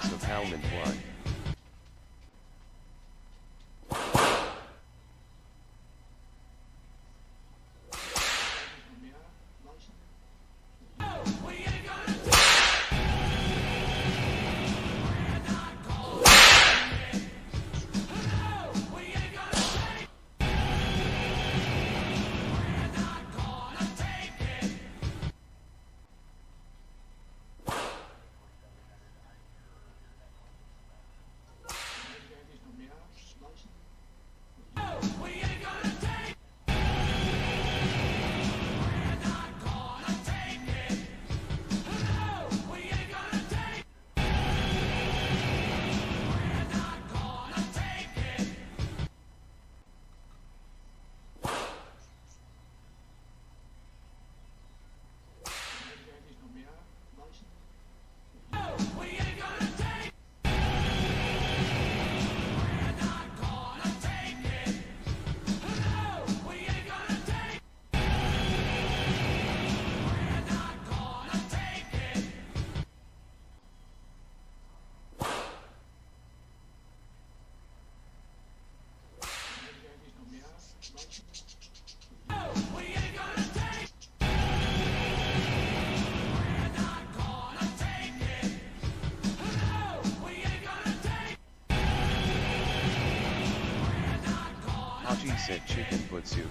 glass of almond blood. Haji said chicken foot soup.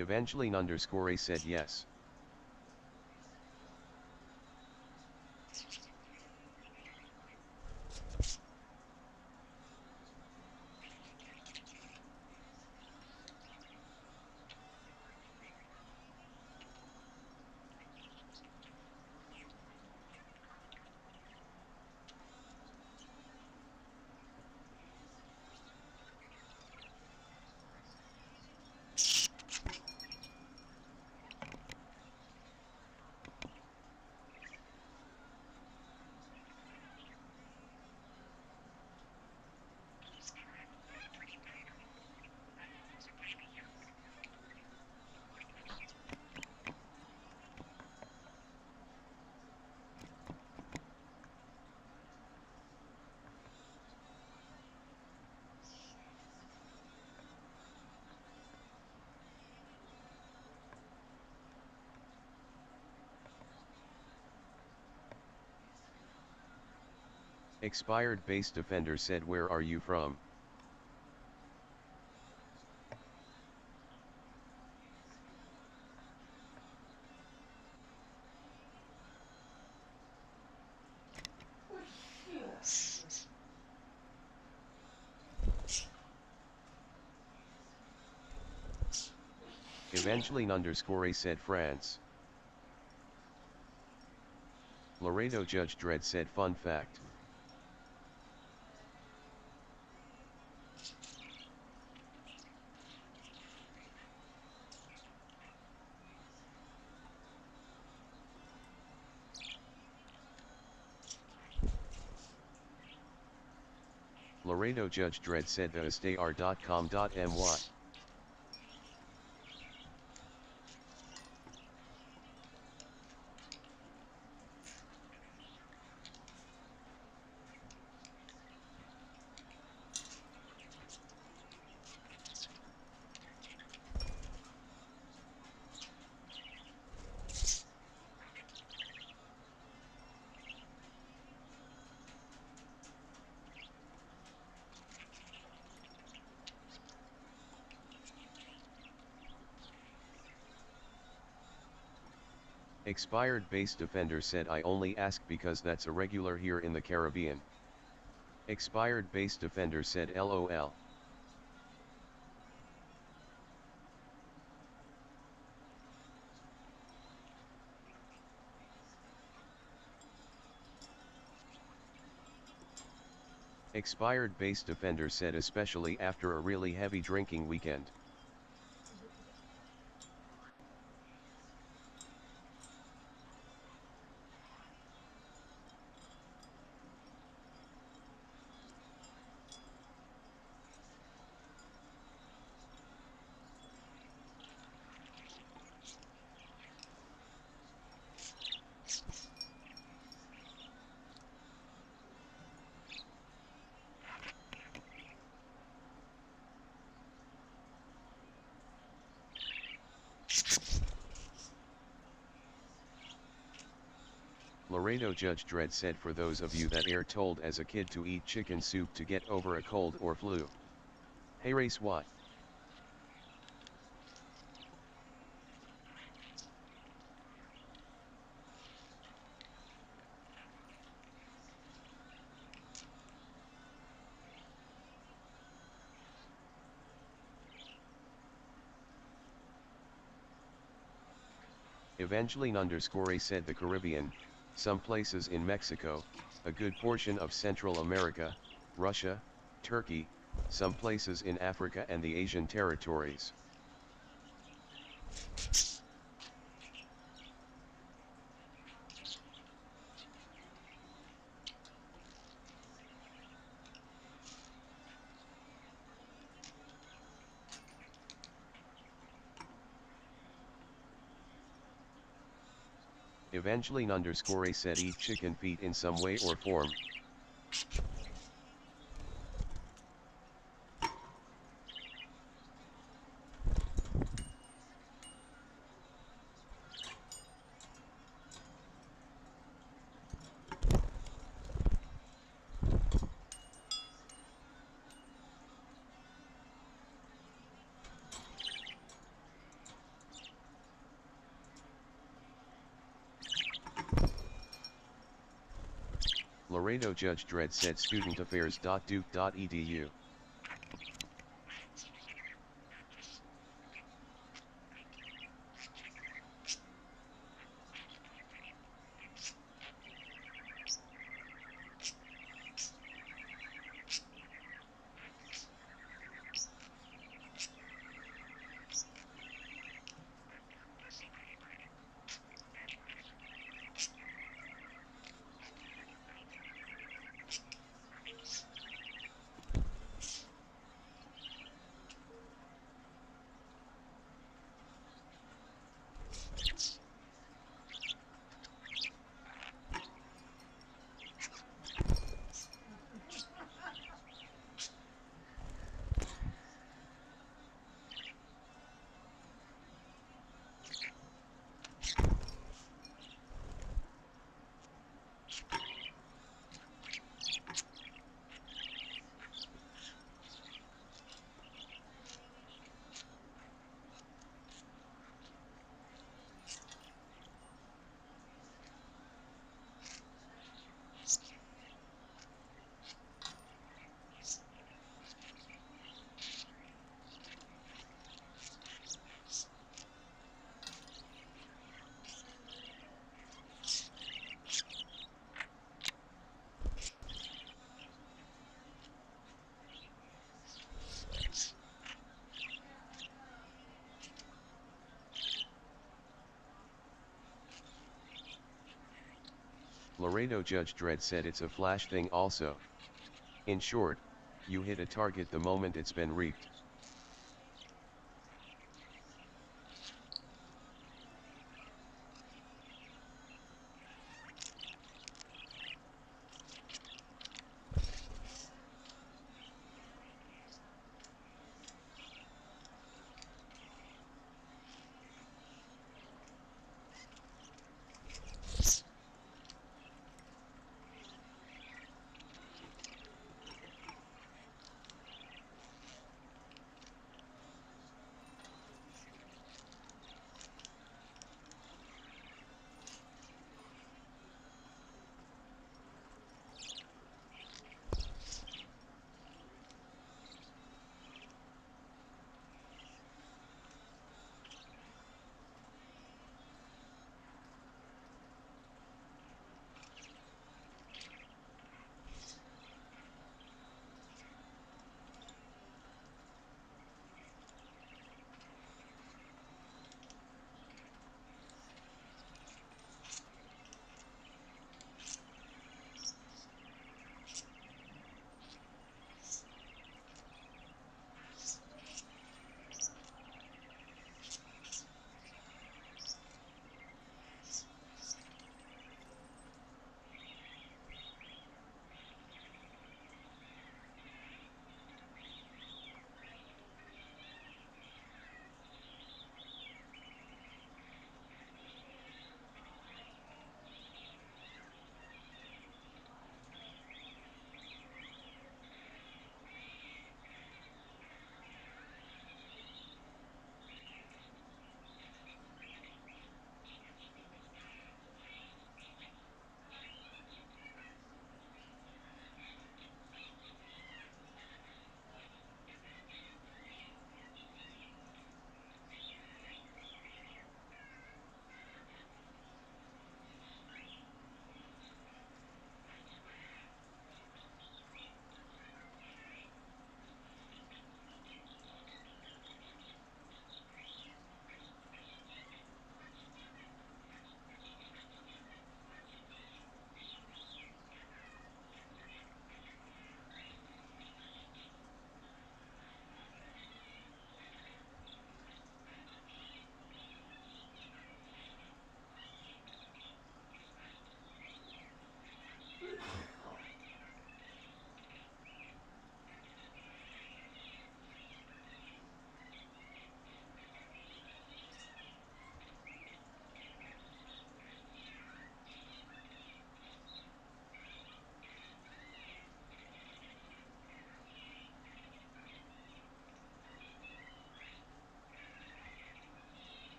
Evangeline _ A said yes. Expired base defender said, where are you from? Evangeline _ A said France. Laredo Judge Dredd said, fun fact. Laredo Judge Dredd said the estar.com.my. Expired base defender said, I only ask because that's a regular here in the Caribbean. Expired base defender said, LOL. Expired base defender said, especially after a really heavy drinking weekend. Laredo Judge Dredd said, for those of you that are told as a kid to eat chicken soup to get over a cold or flu. Hey race what? Evangeline _ A said, the Caribbean, some places in Mexico, a good portion of Central America, Russia, Turkey, some places in Africa and the Asian territories. Evangeline _ A said, eat chicken feet in some way or form. Laredo Judge Dredd said studentaffairs.duke.edu. Laredo Judge Dredd said it's a flash thing also. In short, you hit a target the moment it's been reaped.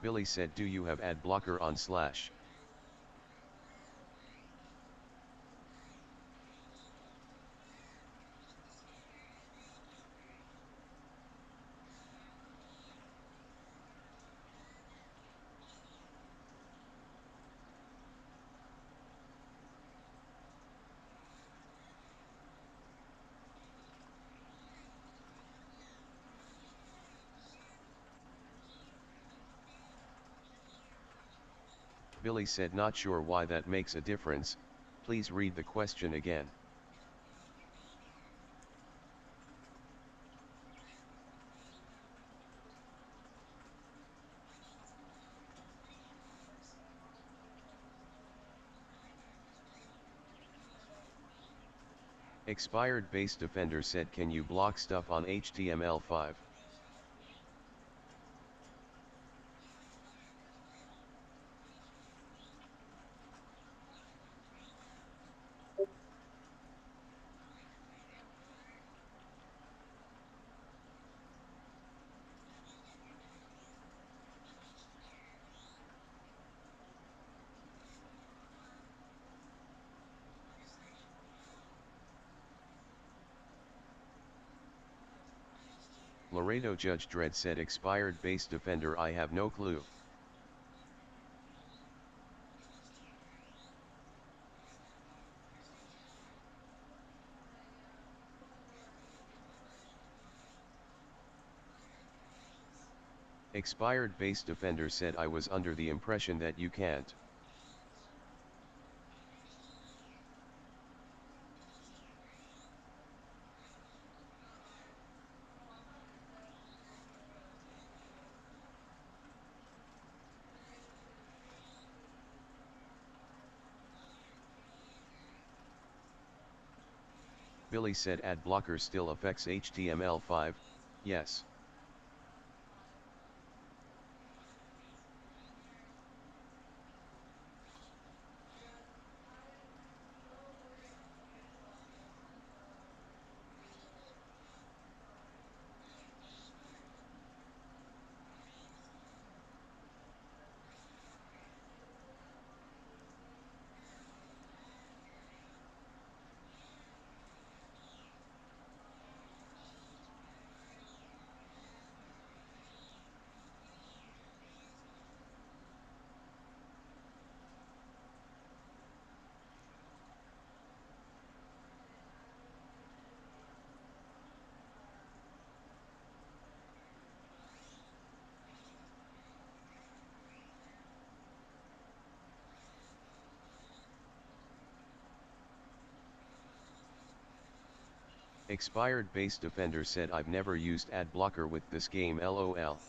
Billy said, do you have ad blocker on slash? Billy said, not sure why that makes a difference, please read the question again. Expired base defender said, can you block stuff on HTML5? Laredo Judge Dredd said, expired base defender, I have no clue. Expired base defender said, I was under the impression that you can't. Billy said, ad blocker still affects HTML5, yes. Expired base defender said, I've never used ad blocker with this game, lol.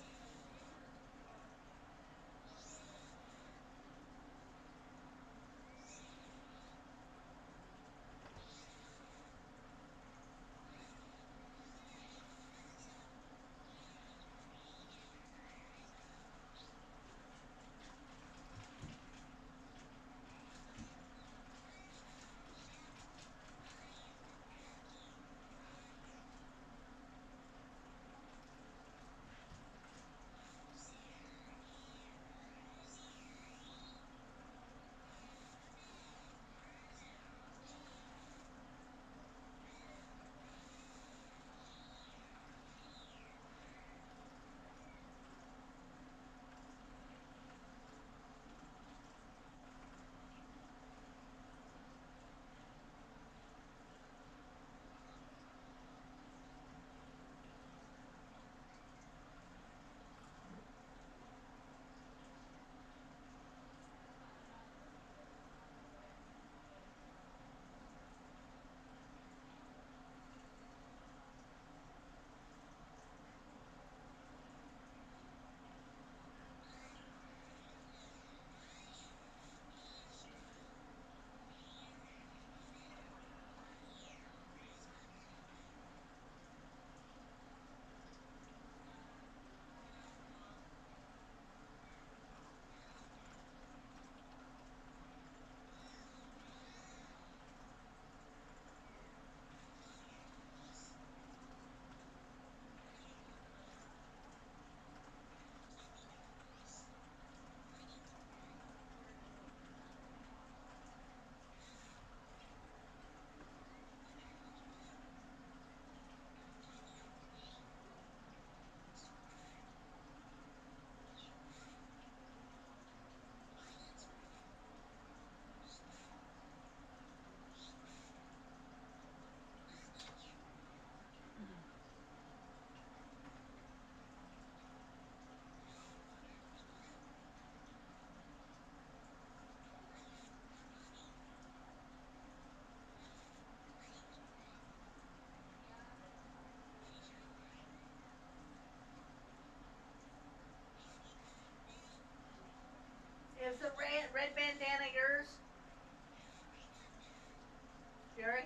Jerry?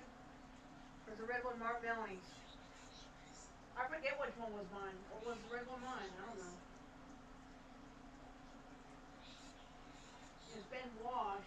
Or the red one marked Melanie's? I forget which one was mine. Or was the red one mine? I don't know. It's been washed.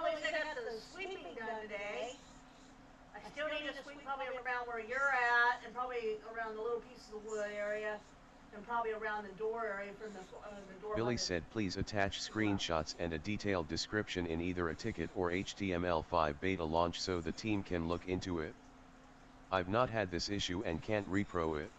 Well, at least I got the sweeping done today. I still need to sweep probably around where you're at, and probably around the little piece of the wood area, and probably around the door area from the door by Billy the said please attach well. screenshots and a detailed description in either a ticket or HTML5 beta launch so the team can look into it. I've not had this issue and can't repro it.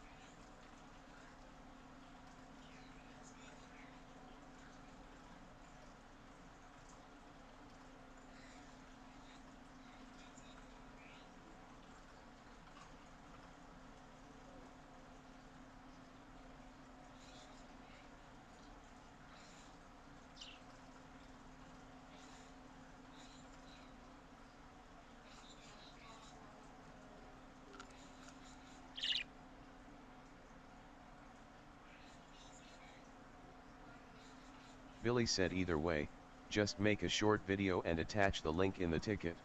Billy said either way, just make a short video and attach the link in the ticket.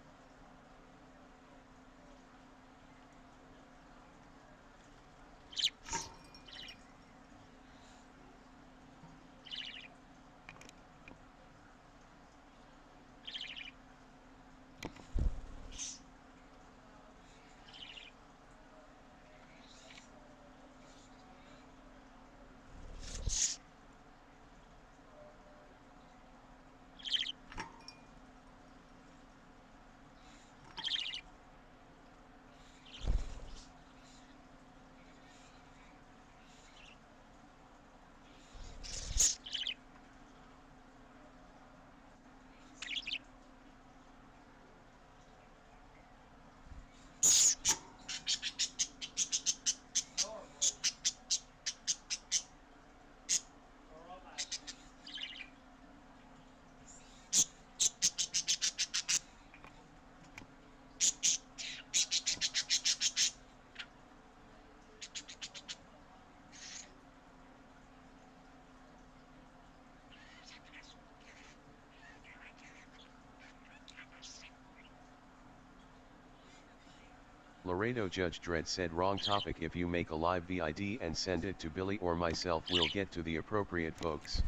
Laredo Judge Dredd said wrong topic. If you make a live vid and send it to Billy or myself, we'll get to the appropriate folks.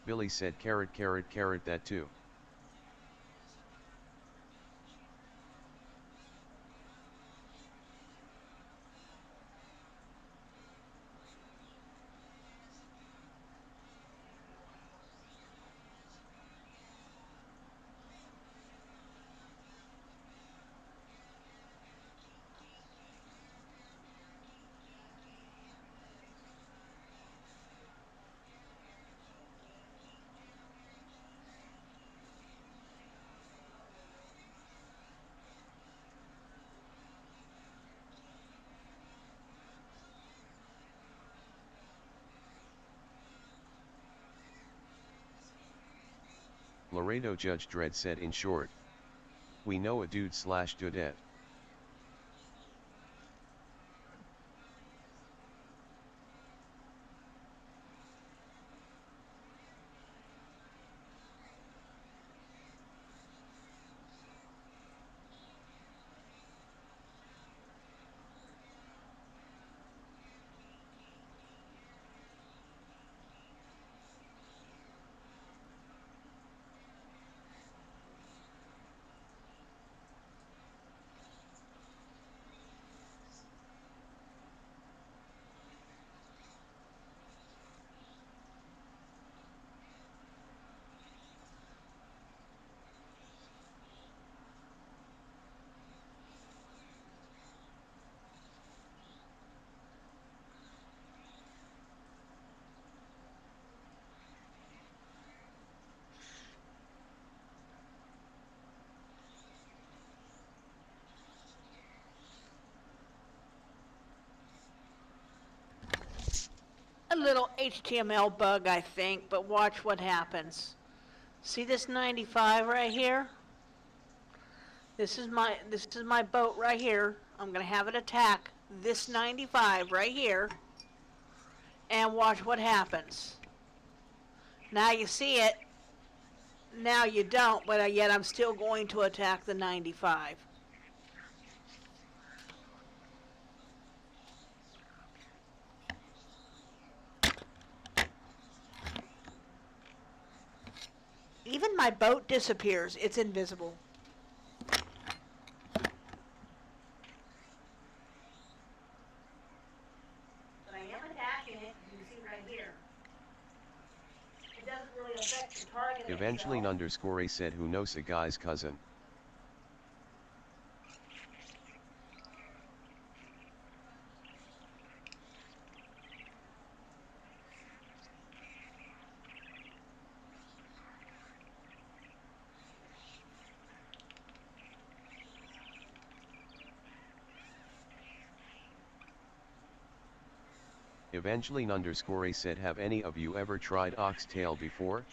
Billy said carrot carrot carrot that too. Laredo Judge Dredd said in short. We know a dude/dudette. A little HTML bug, I think, but watch what happens. See this 95 right here? This is my boat right here. I'm gonna have it attack this 95 right here, and watch what happens. Now you see it. Now you don't, but yet I'm still going to attack the 95. Even my boat disappears. It's invisible. But I am attacking it. You can see right here. It doesn't really affect the target Evangeline itself. _A said who knows a guy's cousin. Evangeline _A said have any of you ever tried oxtail before?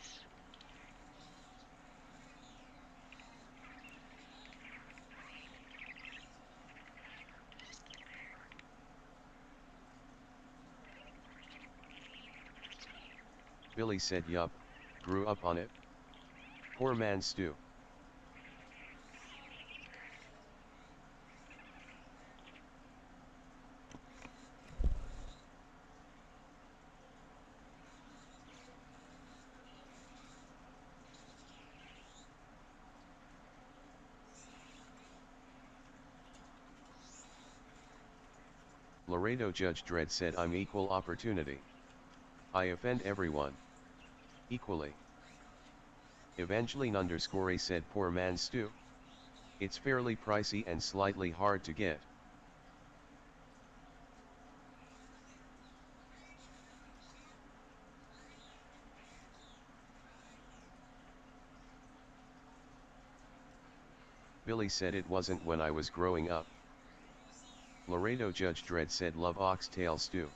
Billy said yup, grew up on it. Poor man Stu. Laredo Judge Dredd said I'm equal opportunity. I offend everyone. Equally. Evangeline _A said poor man Stu. It's fairly pricey and slightly hard to get. Billy said it wasn't when I was growing up. Laredo Judge Dredd said love oxtail stew.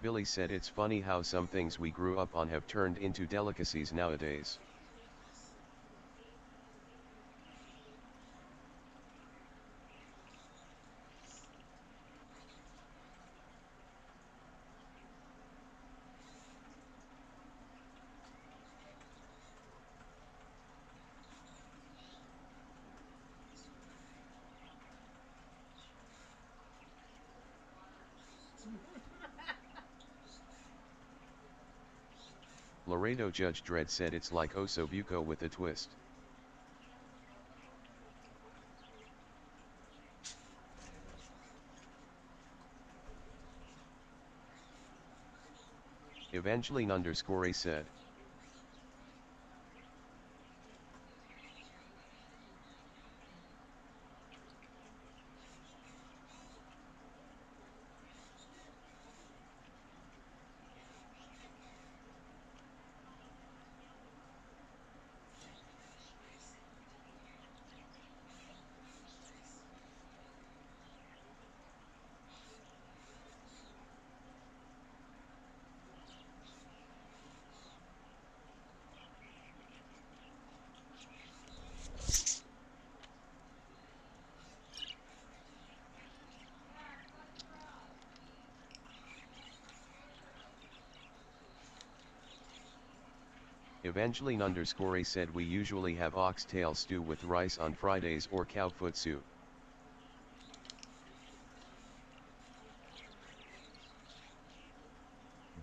Billy said it's funny how some things we grew up on have turned into delicacies nowadays. Laredo Judge Dredd said it's like Osobuco with a twist. Evangeline_A said. Evangeline_A said we usually have oxtail stew with rice on Fridays or cowfoot soup.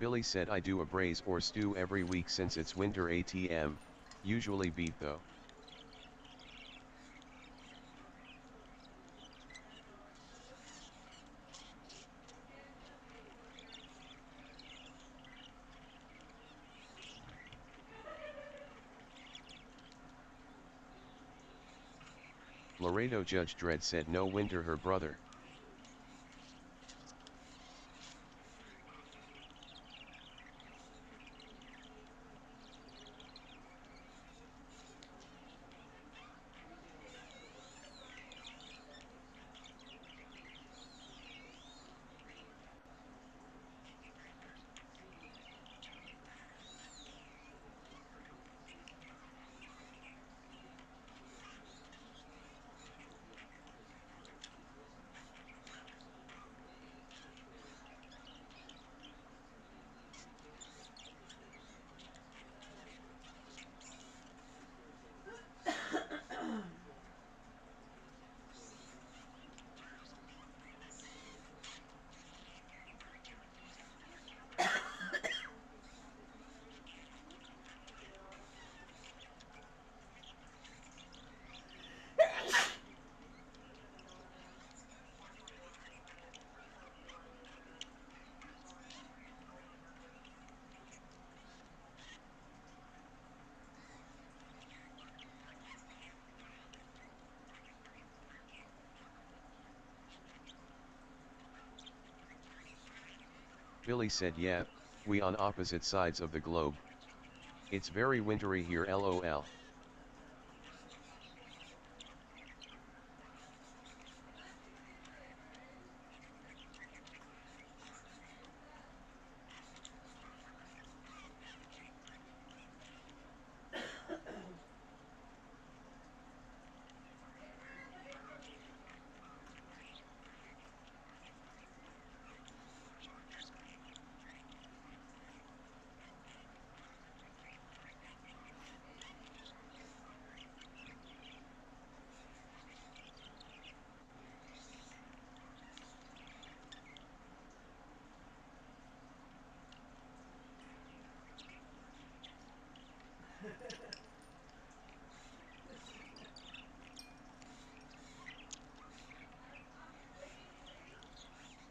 Billy said I do a braise or stew every week since it's winter ATM, usually beef though. Laredo Judge Dredd said no winter her brother. Billy said yeah, we on opposite sides of the globe. It's very wintry here lol.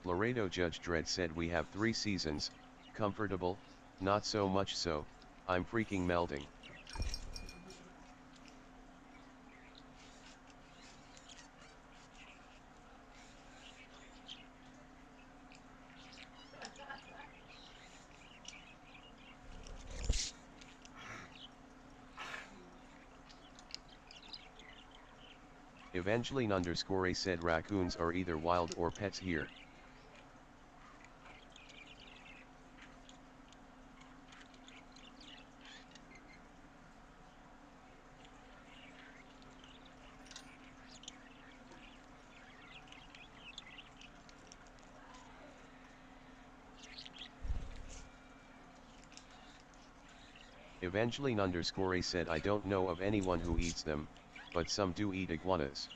Laredo Judge Dredd said we have 3 seasons, comfortable, not so much so, I'm freaking melting. Evangeline_A said raccoons are either wild or pets here. Evangeline_A said I don't know of anyone who eats them, but some do eat iguanas.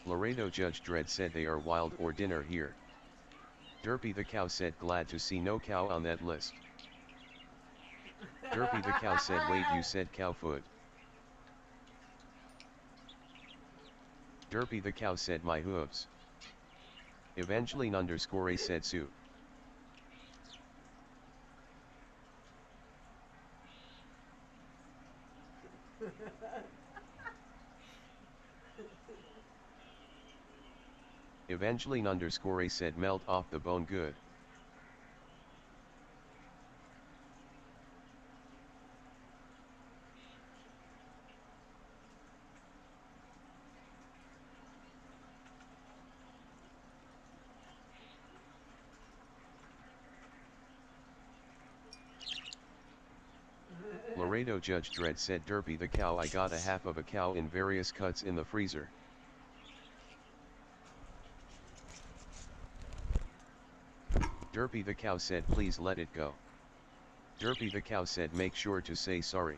Laredo Judge Dredd said they are wild or dinner here. Derpy the cow said glad to see no cow on that list. Derpy the cow said wait you said cow foot. Derpy the cow said my hooves. Evangeline underscore A said suit. Evangeline underscore A said melt off the bone good. Laredo Judge Dredd said Derpy the cow I got a half of a cow in various cuts in the freezer. Derpy the cow said please let it go. Derpy the cow said make sure to say sorry.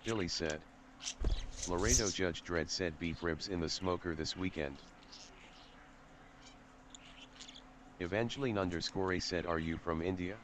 Billy said. Laredo Judge Dredd said beef ribs in the smoker this weekend. Evangeline underscore A said are you from India?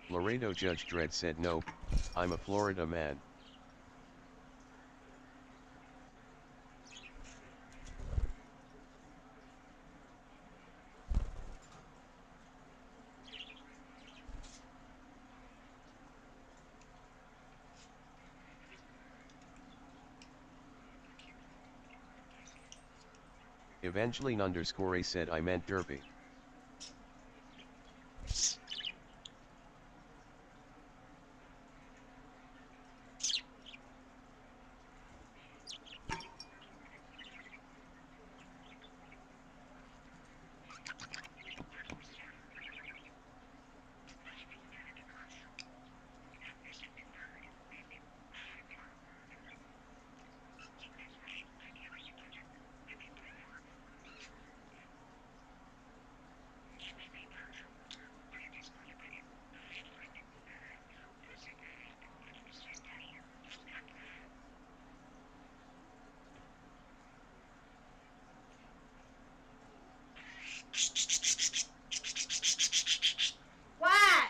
Laredo Judge Dredd said nope, I'm a Florida man. Evangeline underscore A said I meant Derpy. What?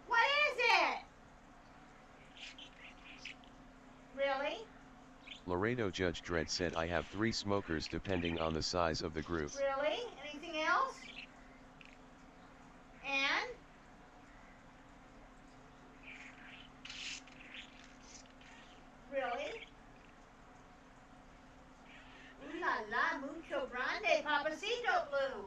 What is it? Really? Laredo Judge Dredd said I have 3 smokers depending on the size of the group. Really? Anything else? And? Really? Ooh la la, mucho grande, papacito blue.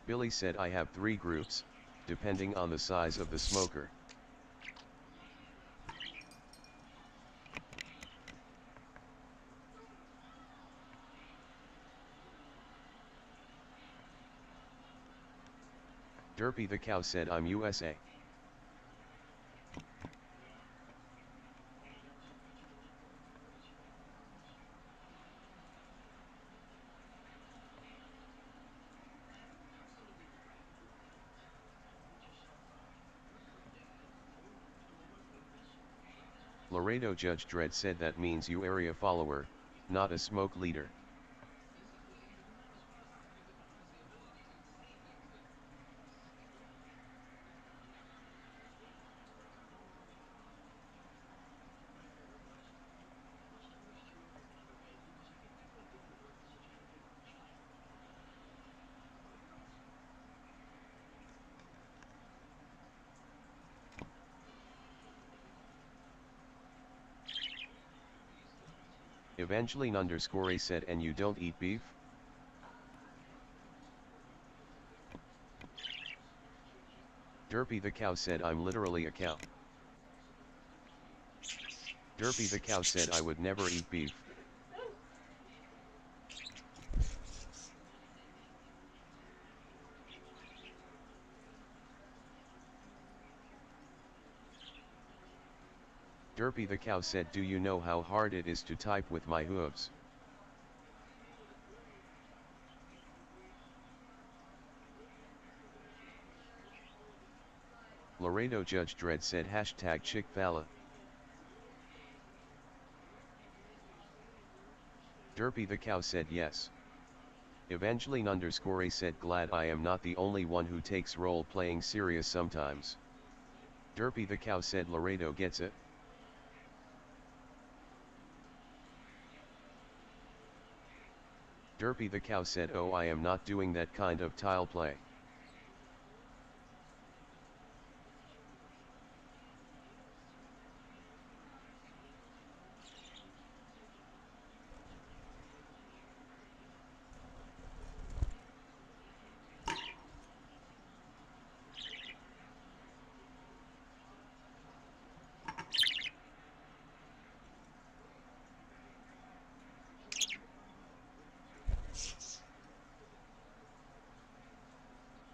Billy said I have 3 groups, depending on the size of the smoker. Derpy the cow said I'm USA. Laredo Judge Dredd said that means you area follower, not a smoke leader. Evangeline underscore A said, and you don't eat beef? Derpy the cow said, I'm literally a cow. Derpy the cow said, I would never eat beef. Derpy the cow said, do you know how hard it is to type with my hooves? Laredo Judge Dredd said hashtag Chick-fil-A. Derpy the cow said yes. Evangeline underscore A said, glad I am not the only one who takes role playing serious sometimes. Derpy the cow said, Laredo gets it. Derpy the cow said, oh, I am not doing that kind of tile play.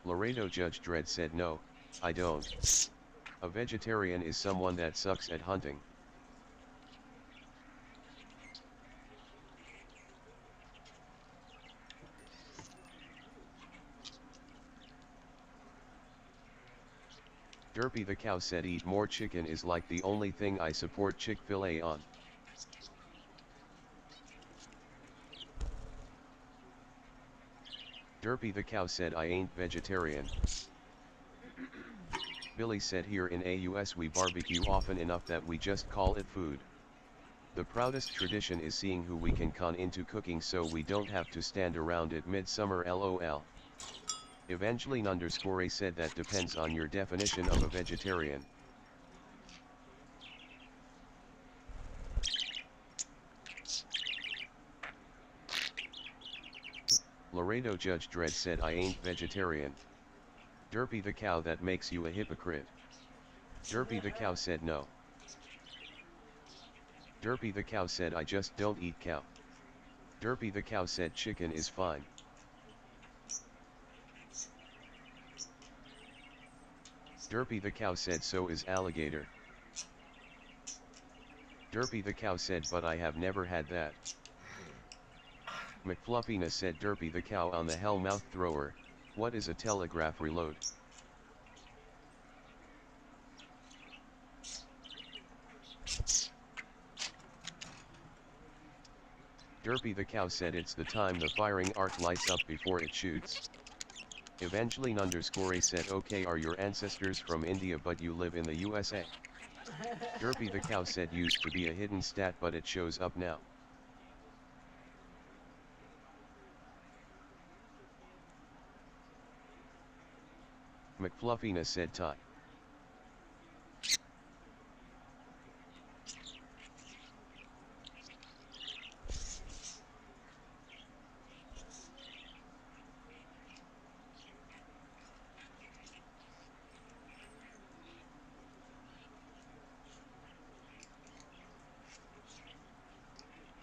Laredo Judge Dredd said, no, I don't. A vegetarian is someone that sucks at hunting. Derpy the cow said, eat more chicken is like the only thing I support Chick-fil-A on. Derpy the cow said, I ain't vegetarian. Billy said, here in AUS we barbecue often enough that we just call it food. The proudest tradition is seeing who we can con into cooking so we don't have to stand around at midsummer lol. Evangeline underscore A said, that depends on your definition of a vegetarian. Laredo Judge Dredd said, I ain't vegetarian. Derpy the cow, that makes you a hypocrite. Derpy the cow said, no. Derpy the cow said, I just don't eat cow. Derpy the cow said, chicken is fine. Derpy the cow said, so is alligator. Derpy the cow said, but I have never had that. McFluffina said, Derpy the cow on the hell mouth thrower, what is a telegraph reload? Derpy the cow said, it's the time the firing arc lights up before it shoots. Evangeline underscore A said, okay, are your ancestors from India but you live in the USA? Derpy the cow said, used to be a hidden stat but it shows up now. McFluffina said, tie.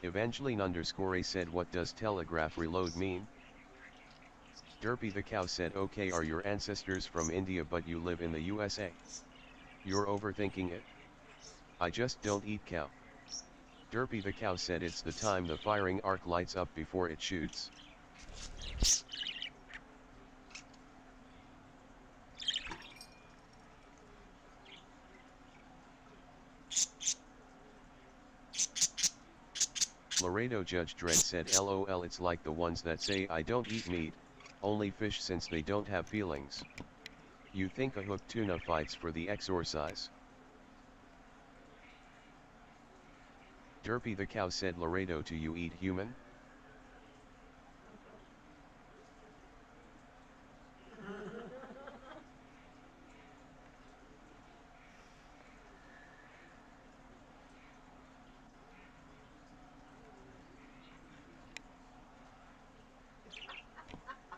Evangeline underscore A said, what does telegraph reload mean? Derpy the cow said, okay, are your ancestors from India but you live in the USA? You're overthinking it. I just don't eat cow. Derpy the cow said, it's the time the firing arc lights up before it shoots. Laredo Judge Dredd said, lol, it's like the ones that say I don't eat meat, only fish since they don't have feelings. You think a hooked tuna fights for the exorcise? Derpy the cow said, Laredo, do you eat human?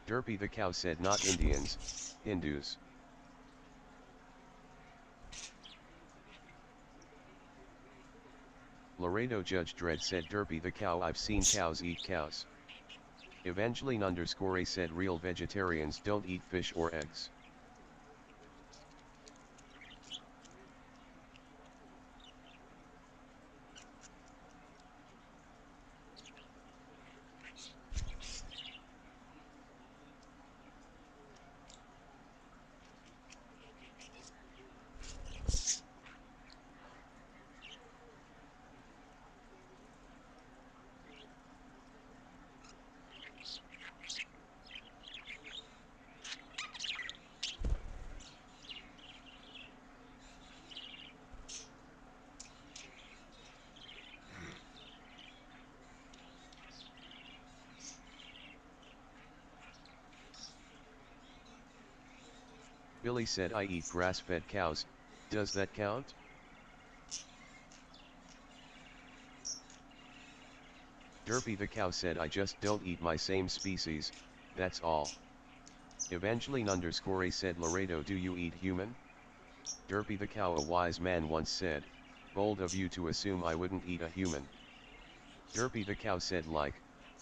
Derpy the cow said not Indians, Hindus. Laredo Judge Dredd said Derpy the cow I've seen cows eat cows. Evangeline_A said real vegetarians don't eat fish or eggs. Billy said I eat grass-fed cows, does that count? Derpy the cow said I just don't eat my same species, that's all. Evangeline_A said Laredo do you eat human? Derpy the cow a wise man once said, bold of you to assume I wouldn't eat a human. Derpy the cow said like,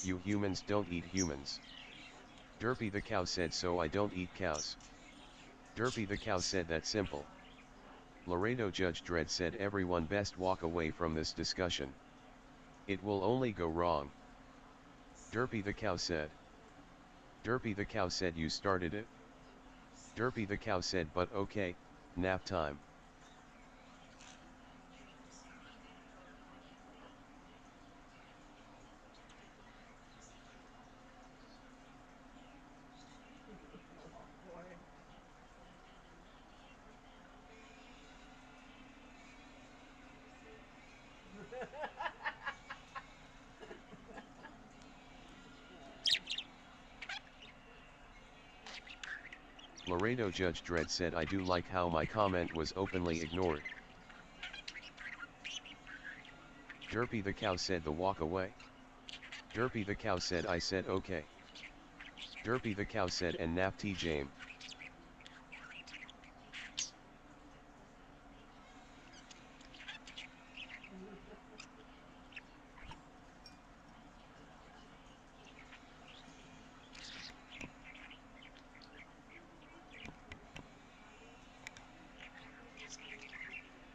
you humans don't eat humans. Derpy the cow said so I don't eat cows. Derpy the cow said that simple. Laredo Judge Dredd said everyone best walk away from this discussion. It will only go wrong. Derpy the cow said. Derpy the cow said you started it? Derpy the cow said but okay, nap time. Laredo Judge Dredd said I do like how my comment was openly ignored. Derpy the cow said the walk away. Derpy the cow said I said okay. Derpy the cow said and nap tea Jame.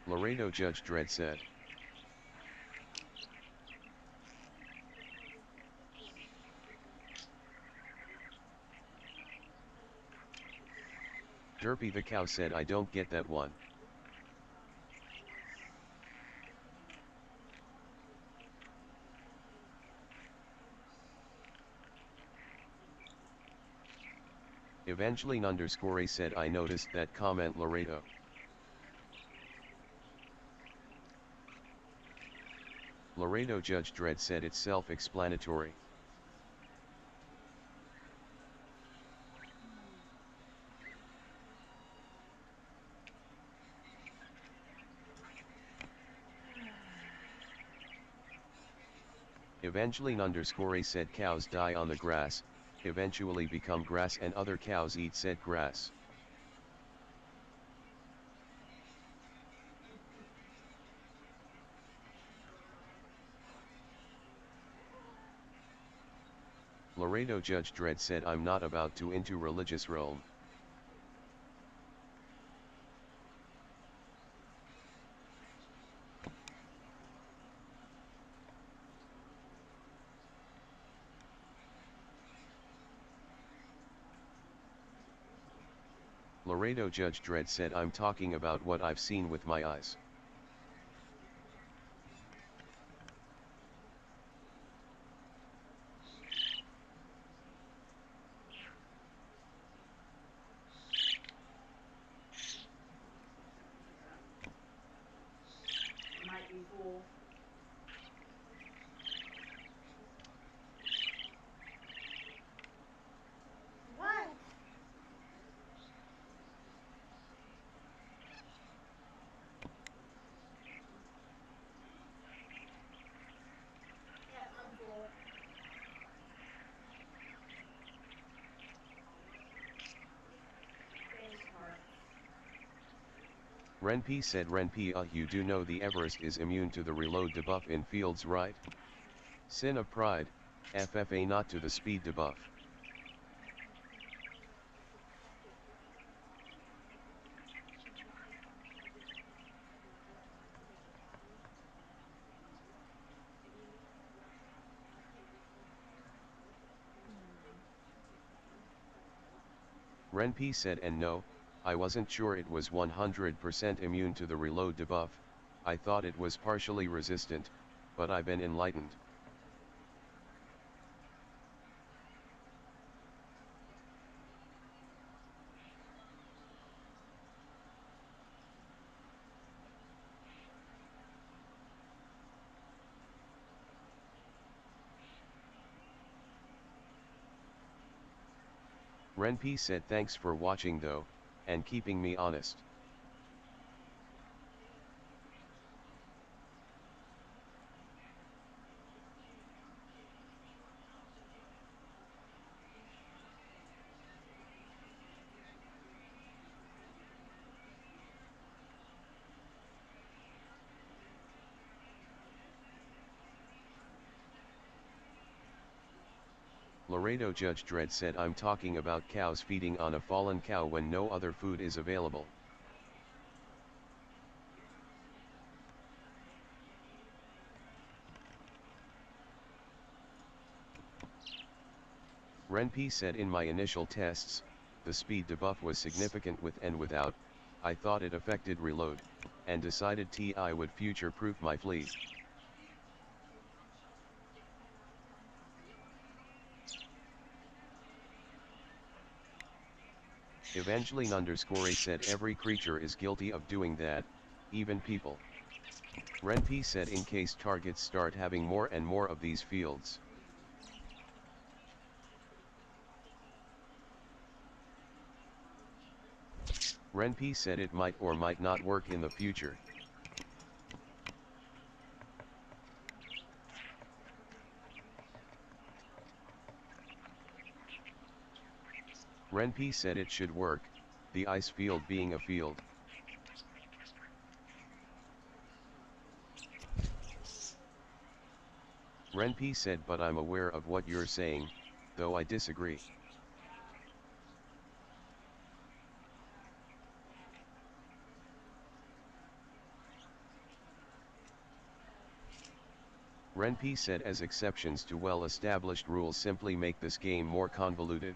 Laredo Judge Dredd said. Derpy the cow said I don't get that one. Evangeline_A said I noticed that comment Laredo. Laredo Judge Dredd said it's self-explanatory. Evangeline_A said cows die on the grass, eventually become grass and other cows eat said grass. Laredo Judge Dredd said I'm not about to into religious realm. Laredo Judge Dredd said I'm talking about what I've seen with my eyes. Might be cool. What? Renpi said Renpi you do know the Everest is immune to the reload debuff in fields, right? Sin of pride, FFA not to the speed debuff. Renpi said and no, I wasn't sure it was 100% immune to the reload debuff, I thought it was partially resistant, but I've been enlightened. Renpi said thanks for watching though, and keeping me honest. Laredo Judge Dredd said I'm talking about cows feeding on a fallen cow when no other food is available. Renpi said in my initial tests, the speed debuff was significant with and without, I thought it affected reload, and decided I would future-proof my fleet. Evangeline _ said every creature is guilty of doing that, even people. Renpi said in case targets start having more and more of these fields. Renpi said it might or might not work in the future. Renpi said it should work, the ice field being a field. Renpi said but I'm aware of what you're saying, though I disagree. Renpi said as exceptions to well-established rules simply make this game more convoluted.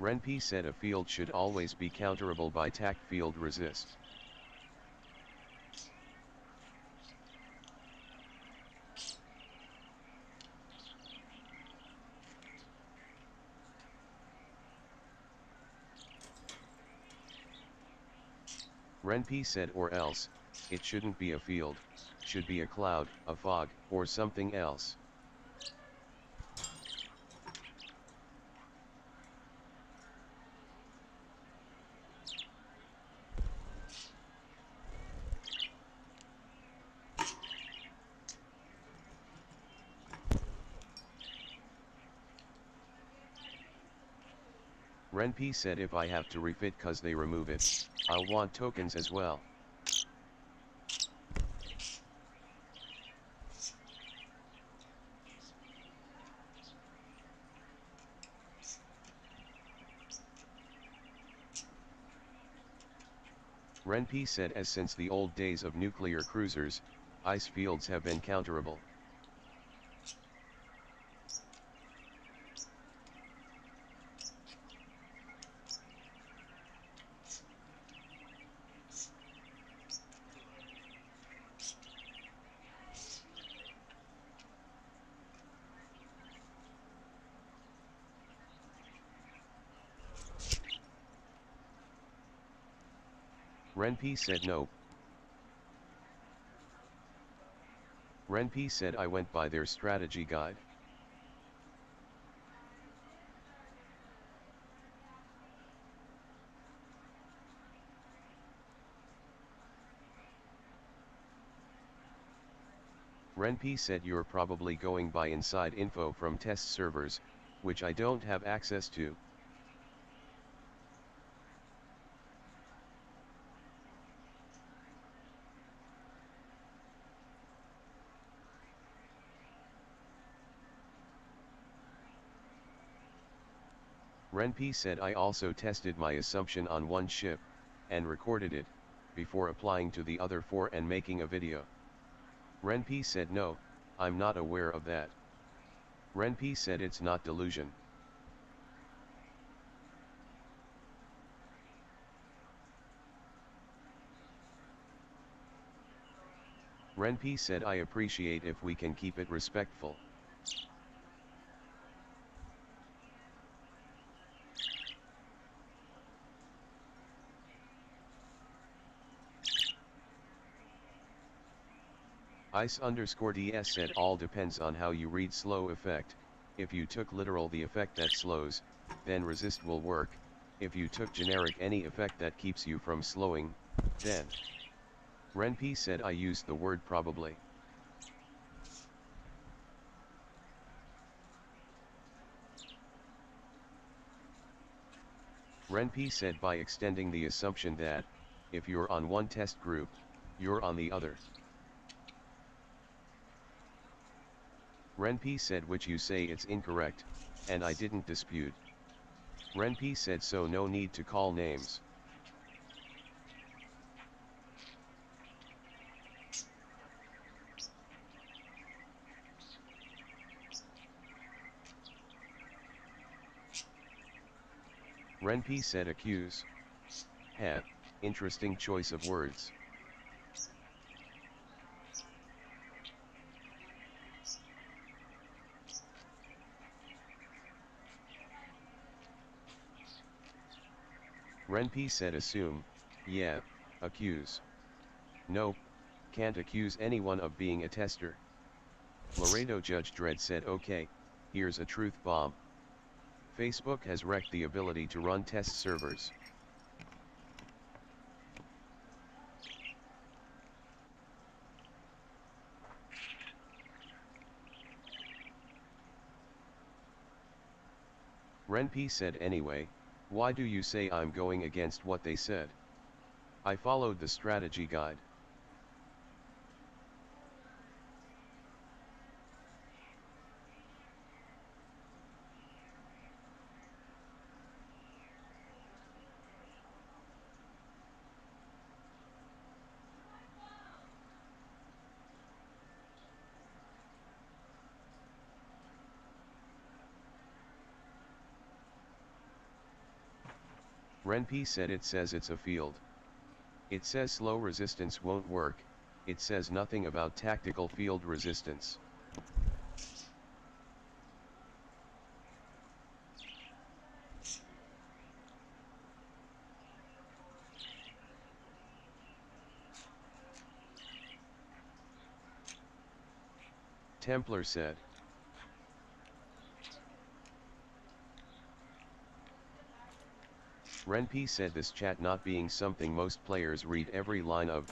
Renpi said a field should always be counterable by tack field resist. Renpi said or else, it shouldn't be a field, should be a cloud, a fog, or something else. Renpi said if I have to refit cause they remove it, I'll want tokens as well. Renpi said as since the old days of nuclear cruisers, ice fields have been counterable. Renpi said no. Renpi said I went by their strategy guide. Renp said you're probably going by inside info from test servers, which I don't have access to. Renp said I also tested my assumption on one ship, and recorded it, before applying to the other 4 and making a video. Renp said no, I'm not aware of that. Renp said it's not delusion. Renp said I appreciate if we can keep it respectful. Ice_DS said all depends on how you read slow effect. If you took literal the effect that slows, then resist will work. If you took generic any effect that keeps you from slowing, then. Renp said I used the word probably. Renp said by extending the assumption that, if you're on one test group, you're on the other. Renp said which you say it's incorrect, and I didn't dispute. Renp said so no need to call names. Renp said accuse. Heh, interesting choice of words. Renp said assume, yeah, accuse. Nope, can't accuse anyone of being a tester. Laredo Judge Dredd said okay, here's a truth bomb. Facebook has wrecked the ability to run test servers. Renp said anyway, why do you say I'm going against what they said? I followed the strategy guide. Renp said it says it's a field. It says slow resistance won't work, it says nothing about tactical field resistance. Templar said. Renp said this chat not being something most players read every line of.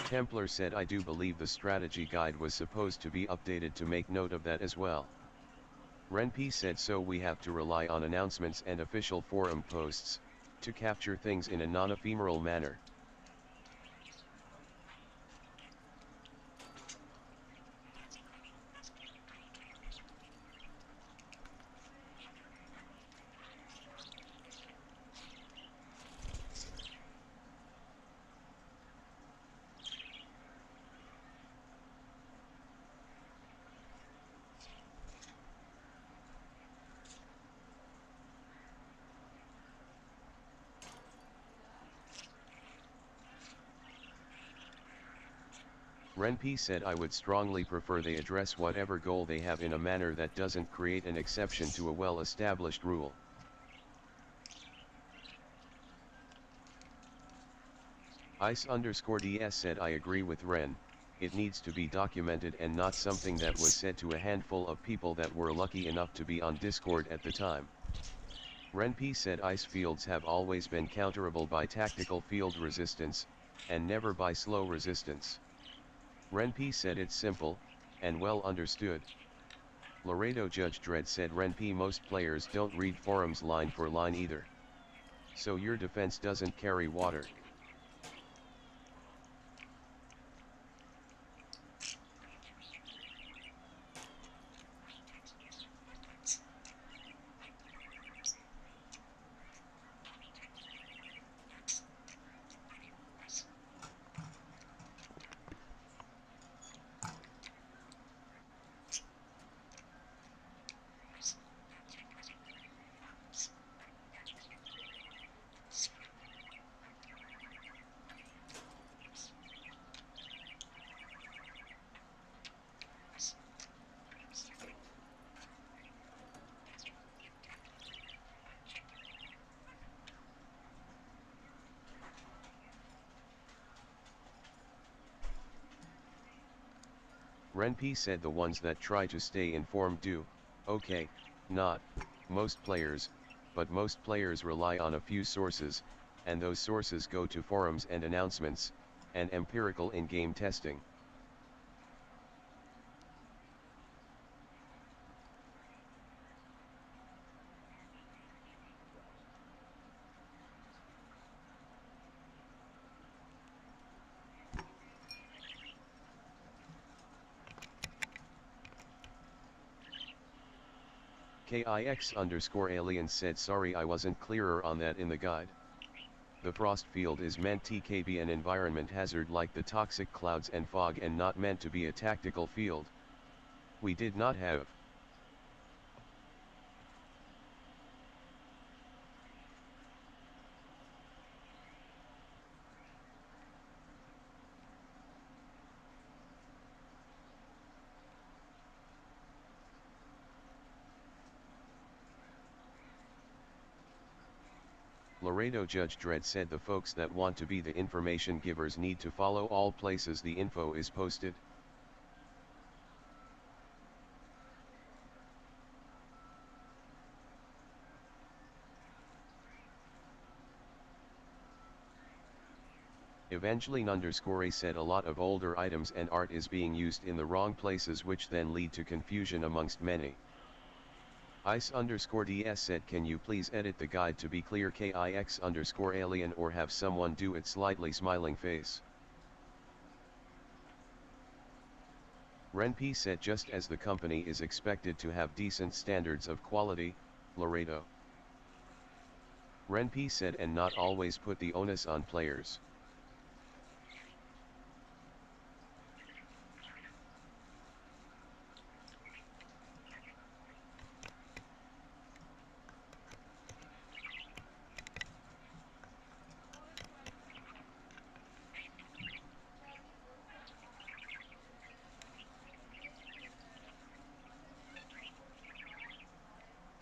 Templar said I do believe the strategy guide was supposed to be updated to make note of that as well. Renp said so we have to rely on announcements and official forum posts, to capture things in a non-ephemeral manner. Renp said I would strongly prefer they address whatever goal they have in a manner that doesn't create an exception to a well-established rule. Ice_DS said I agree with Ren, it needs to be documented and not something that was said to a handful of people that were lucky enough to be on Discord at the time. Ren P said ice fields have always been counterable by tactical field resistance, and never by slow resistance. Ren P said it's simple, and well understood. Laredo Judge Dredd said Ren P most players don't read forums line for line either. So your defense doesn't carry water. Ren P said the ones that try to stay informed do, okay, not most players, but most players rely on a few sources, and those sources go to forums and announcements, and empirical in-game testing. KIX_alien said sorry I wasn't clearer on that in the guide. The frost field is meant to be an environment hazard like the toxic clouds and fog and not meant to be a tactical field. We did not have. Laredo Judge Dredd said the folks that want to be the information givers need to follow all places the info is posted. Evangeline_A said a lot of older items and art is being used in the wrong places which then lead to confusion amongst many. Ice_DS said can you please edit the guide to be clear KIX_alien or have someone do it slightly smiling face. Ren P said just as the company is expected to have decent standards of quality, Laredo. Ren P said and not always put the onus on players.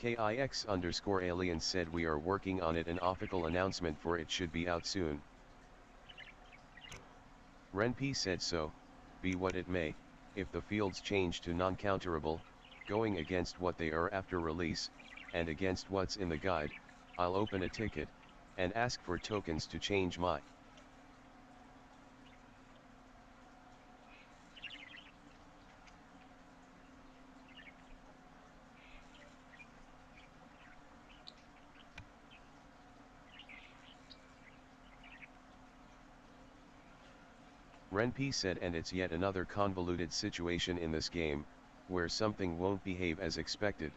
KIX_alien said we are working on it, an official announcement for it should be out soon. Ren P said so, be what it may, if the fields change to non-counterable, going against what they are after release, and against what's in the guide, I'll open a ticket, and ask for tokens to change my. Ren P said and it's yet another convoluted situation in this game, where something won't behave as expected.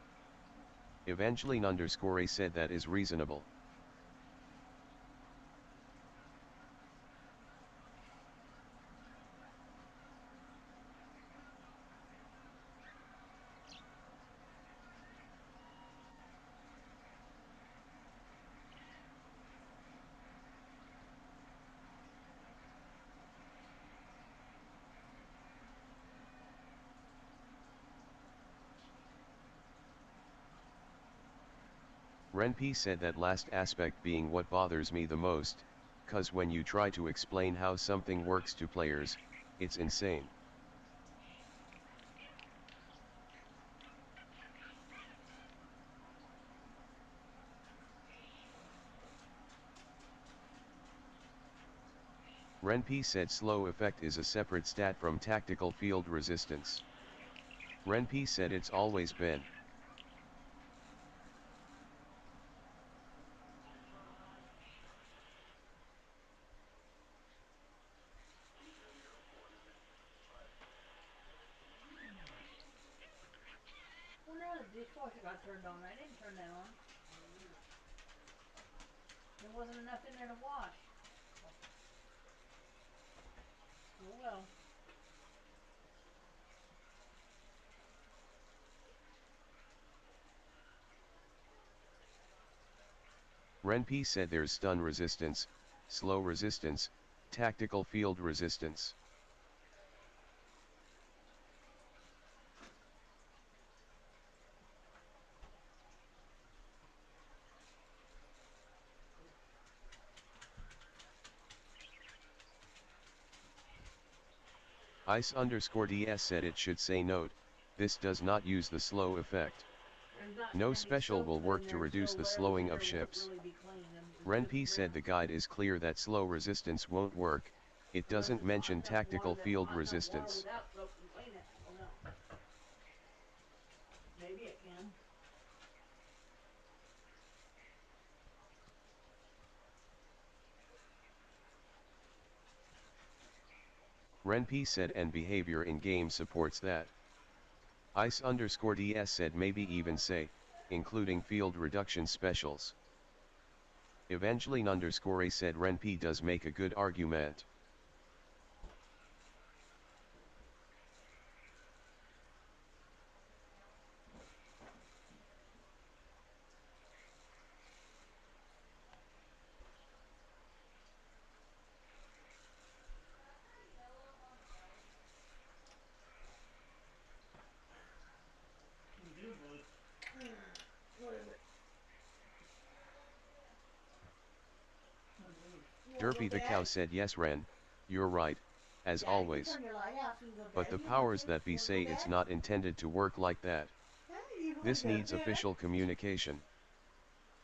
Evangeline_A said that is reasonable. Ren P said that last aspect being what bothers me the most, 'cause when you try to explain how something works to players, it's insane. Renpi said slow effect is a separate stat from tactical field resistance. Renpi said it's always been. Wonder how the dishwasher got turned on. I didn't turn that on. There wasn't enough in there to wash. Oh well. Renpi said there's stun resistance, slow resistance, tactical field resistance. Ice_DS said it should say note, this does not use the slow effect. No special will work to reduce the slowing of ships. Renpi said the guide is clear that slow resistance won't work, it doesn't mention tactical field resistance. Maybe it can. Renpi said and behavior in game supports that. Ice_DS said maybe even say, including field reduction specials. Evangeline_A said Renpi does make a good argument. What is it? Derpy the cow said yes Ren, you're right, as Yeah, you can always. turn your light off, you can go to But bed. the You want powers to? that be You wanna say go it's bed? not intended to work like that. Hey, you This wanna go needs to bed? official communication.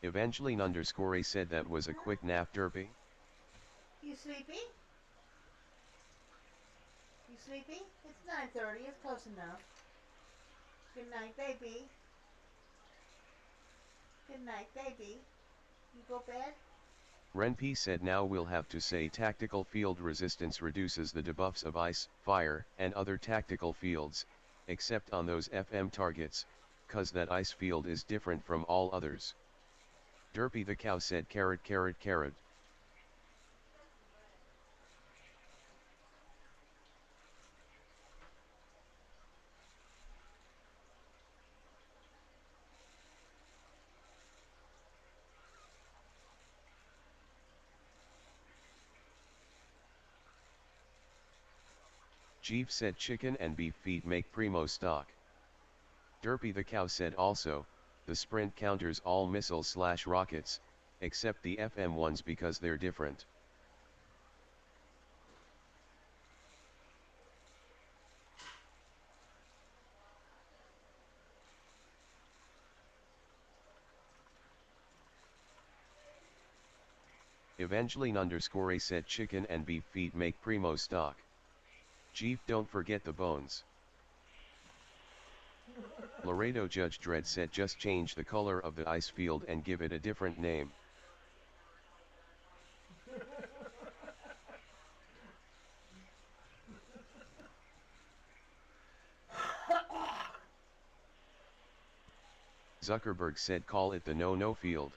Evangeline_A said that was a quick nap Derpy. You sleepy? You sleepy? It's 9:30. It's close enough. Good night, baby. Good night, baby. You go bed? Renpi said now we'll have to say tactical field resistance reduces the debuffs of ice, fire, and other tactical fields, except on those FM targets, 'cause that ice field is different from all others. Derpy the cow said carrot carrot carrot. Jeep said chicken and beef feet make primo stock. Derpy the cow said also, the sprint counters all missiles/rockets, except the FM ones because they're different. Evangeline_A said chicken and beef feet make primo stock. Jeep don't forget the bones. Laredo Judge Dredd said just change the color of the ice field and give it a different name. Zuckerberg said call it the no-no field.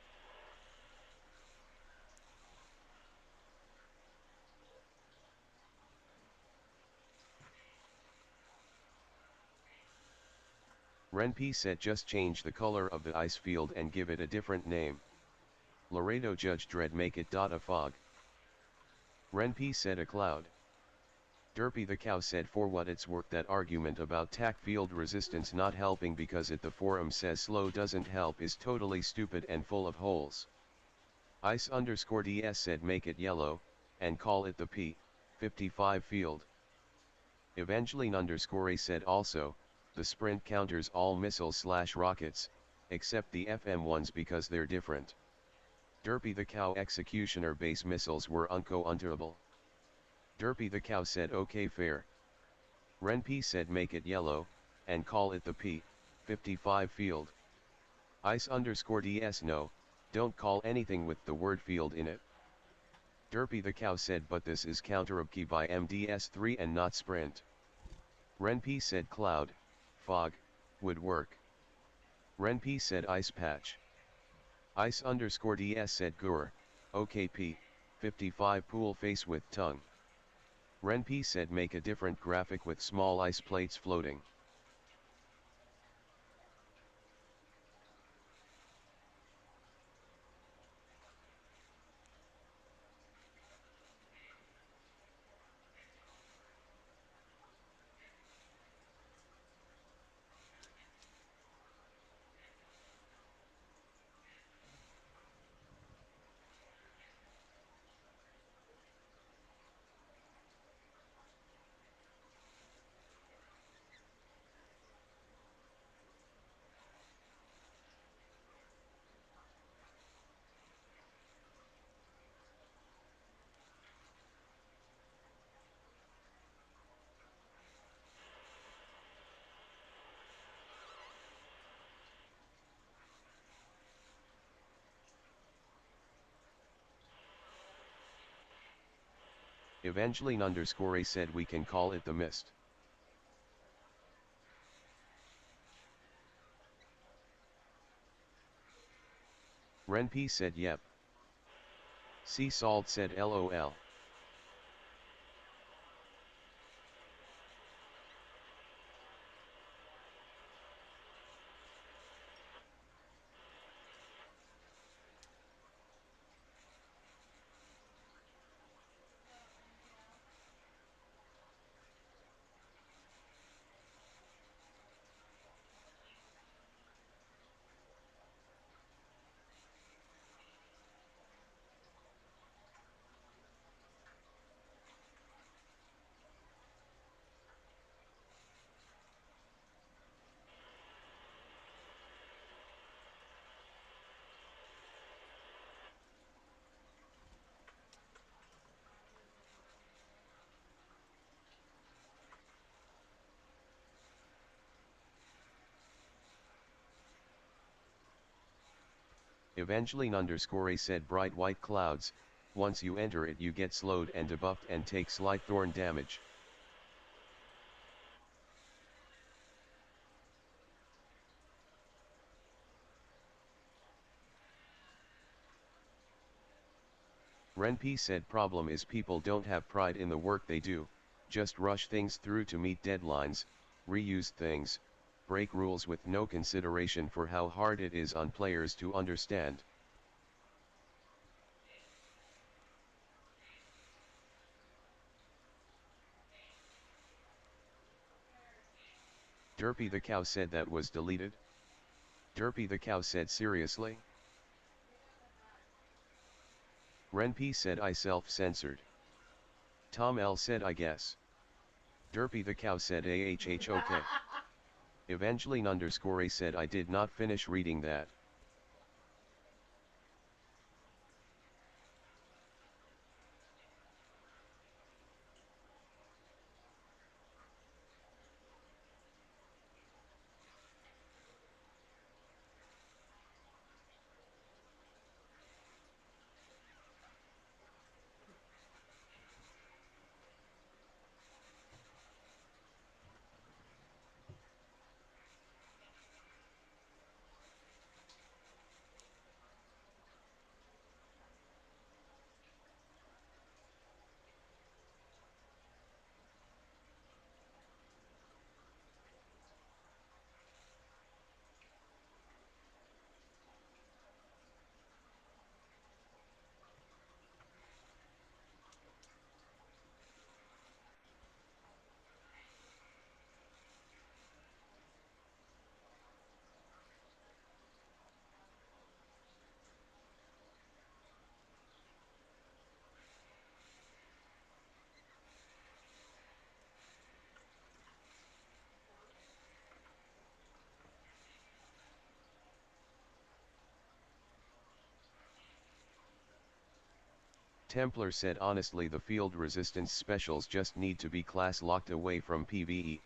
Renpi said just change the color of the ice field and give it a different name. Laredo Judge Dredd make it a fog. Renpi said a cloud. Derpy the cow said for what it's worth that argument about tac field resistance not helping because it the forum says slow doesn't help is totally stupid and full of holes. Ice_DS said make it yellow, and call it the P55 field. Evangeline_A said also, the sprint counters all missiles/rockets, except the FM ones because they're different. Derpy the Cow Executioner base missiles were uncounterable. Derpy the Cow said okay fair. Renp said make it yellow, and call it the P55 field. Ice_DS no, don't call anything with the word field in it. Derpy the Cow said but this is counterable by MDS3 and not sprint. Renp said cloud, fog, would work. Renp said ice patch. Ice_DS said gur, OKP, 55 pool face with tongue. Renp said make a different graphic with small ice plates floating. Evangeline_A said we can call it the mist. Renp said yep. Sea Salt said LOL. Evangeline_A said bright white clouds, once you enter it you get slowed and debuffed and take slight thorn damage. Renp said problem is people don't have pride in the work they do, just rush things through to meet deadlines, reuse things, break rules with no consideration for how hard it is on players to understand. Derpy the Cow said that was deleted? Derpy the Cow said seriously? Renp said I self-censored. Tom L said I guess. Derpy the Cow said okay. Evangeline_A said I did not finish reading that. Templar said honestly the field resistance specials just need to be class locked away from PvE.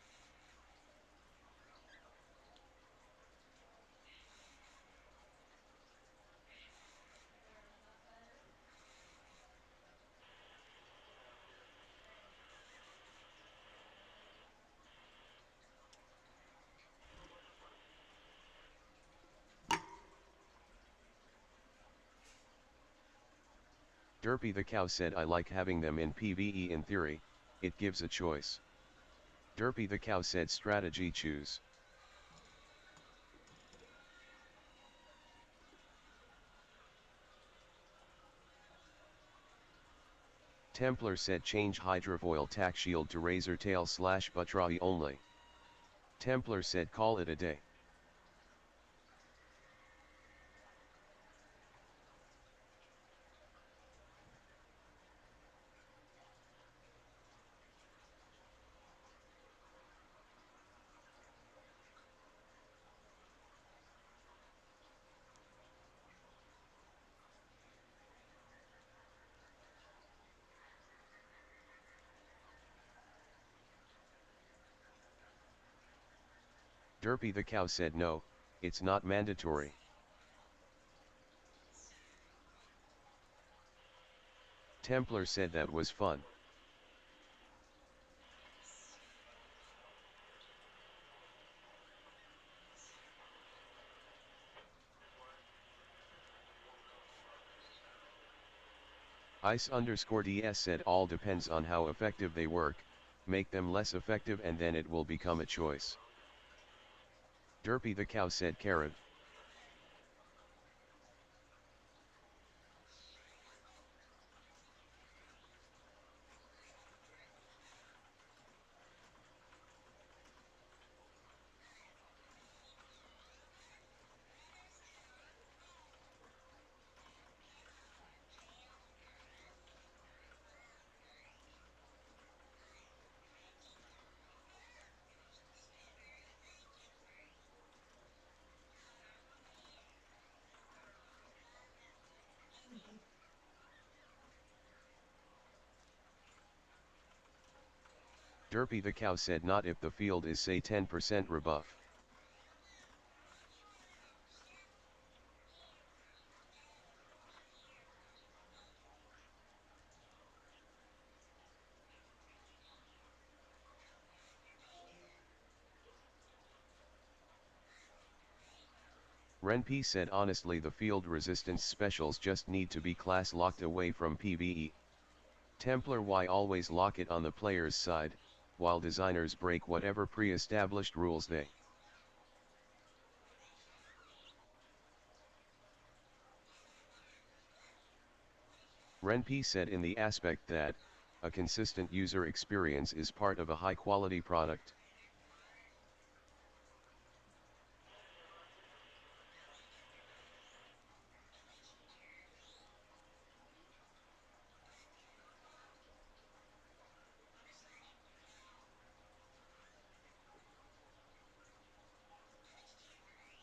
Derpy the cow said I like having them in PvE in theory, it gives a choice. Derpy the cow said strategy choose. Templar said change hydrofoil tack shield to razor tail / buttrahi only. Templar said call it a day. Derpy the cow said no, it's not mandatory. Templar said that was fun. Ice_DS said all depends on how effective they work, make them less effective and then it will become a choice. Derpy the cow said carrot. Derpy the cow said not if the field is say 10% rebuff. Renp said honestly the field resistance specials just need to be class locked away from PvE. Templar why always lock it on the player's side, while designers break whatever pre-established rules they. Renp said in the aspect that, a consistent user experience is part of a high-quality product.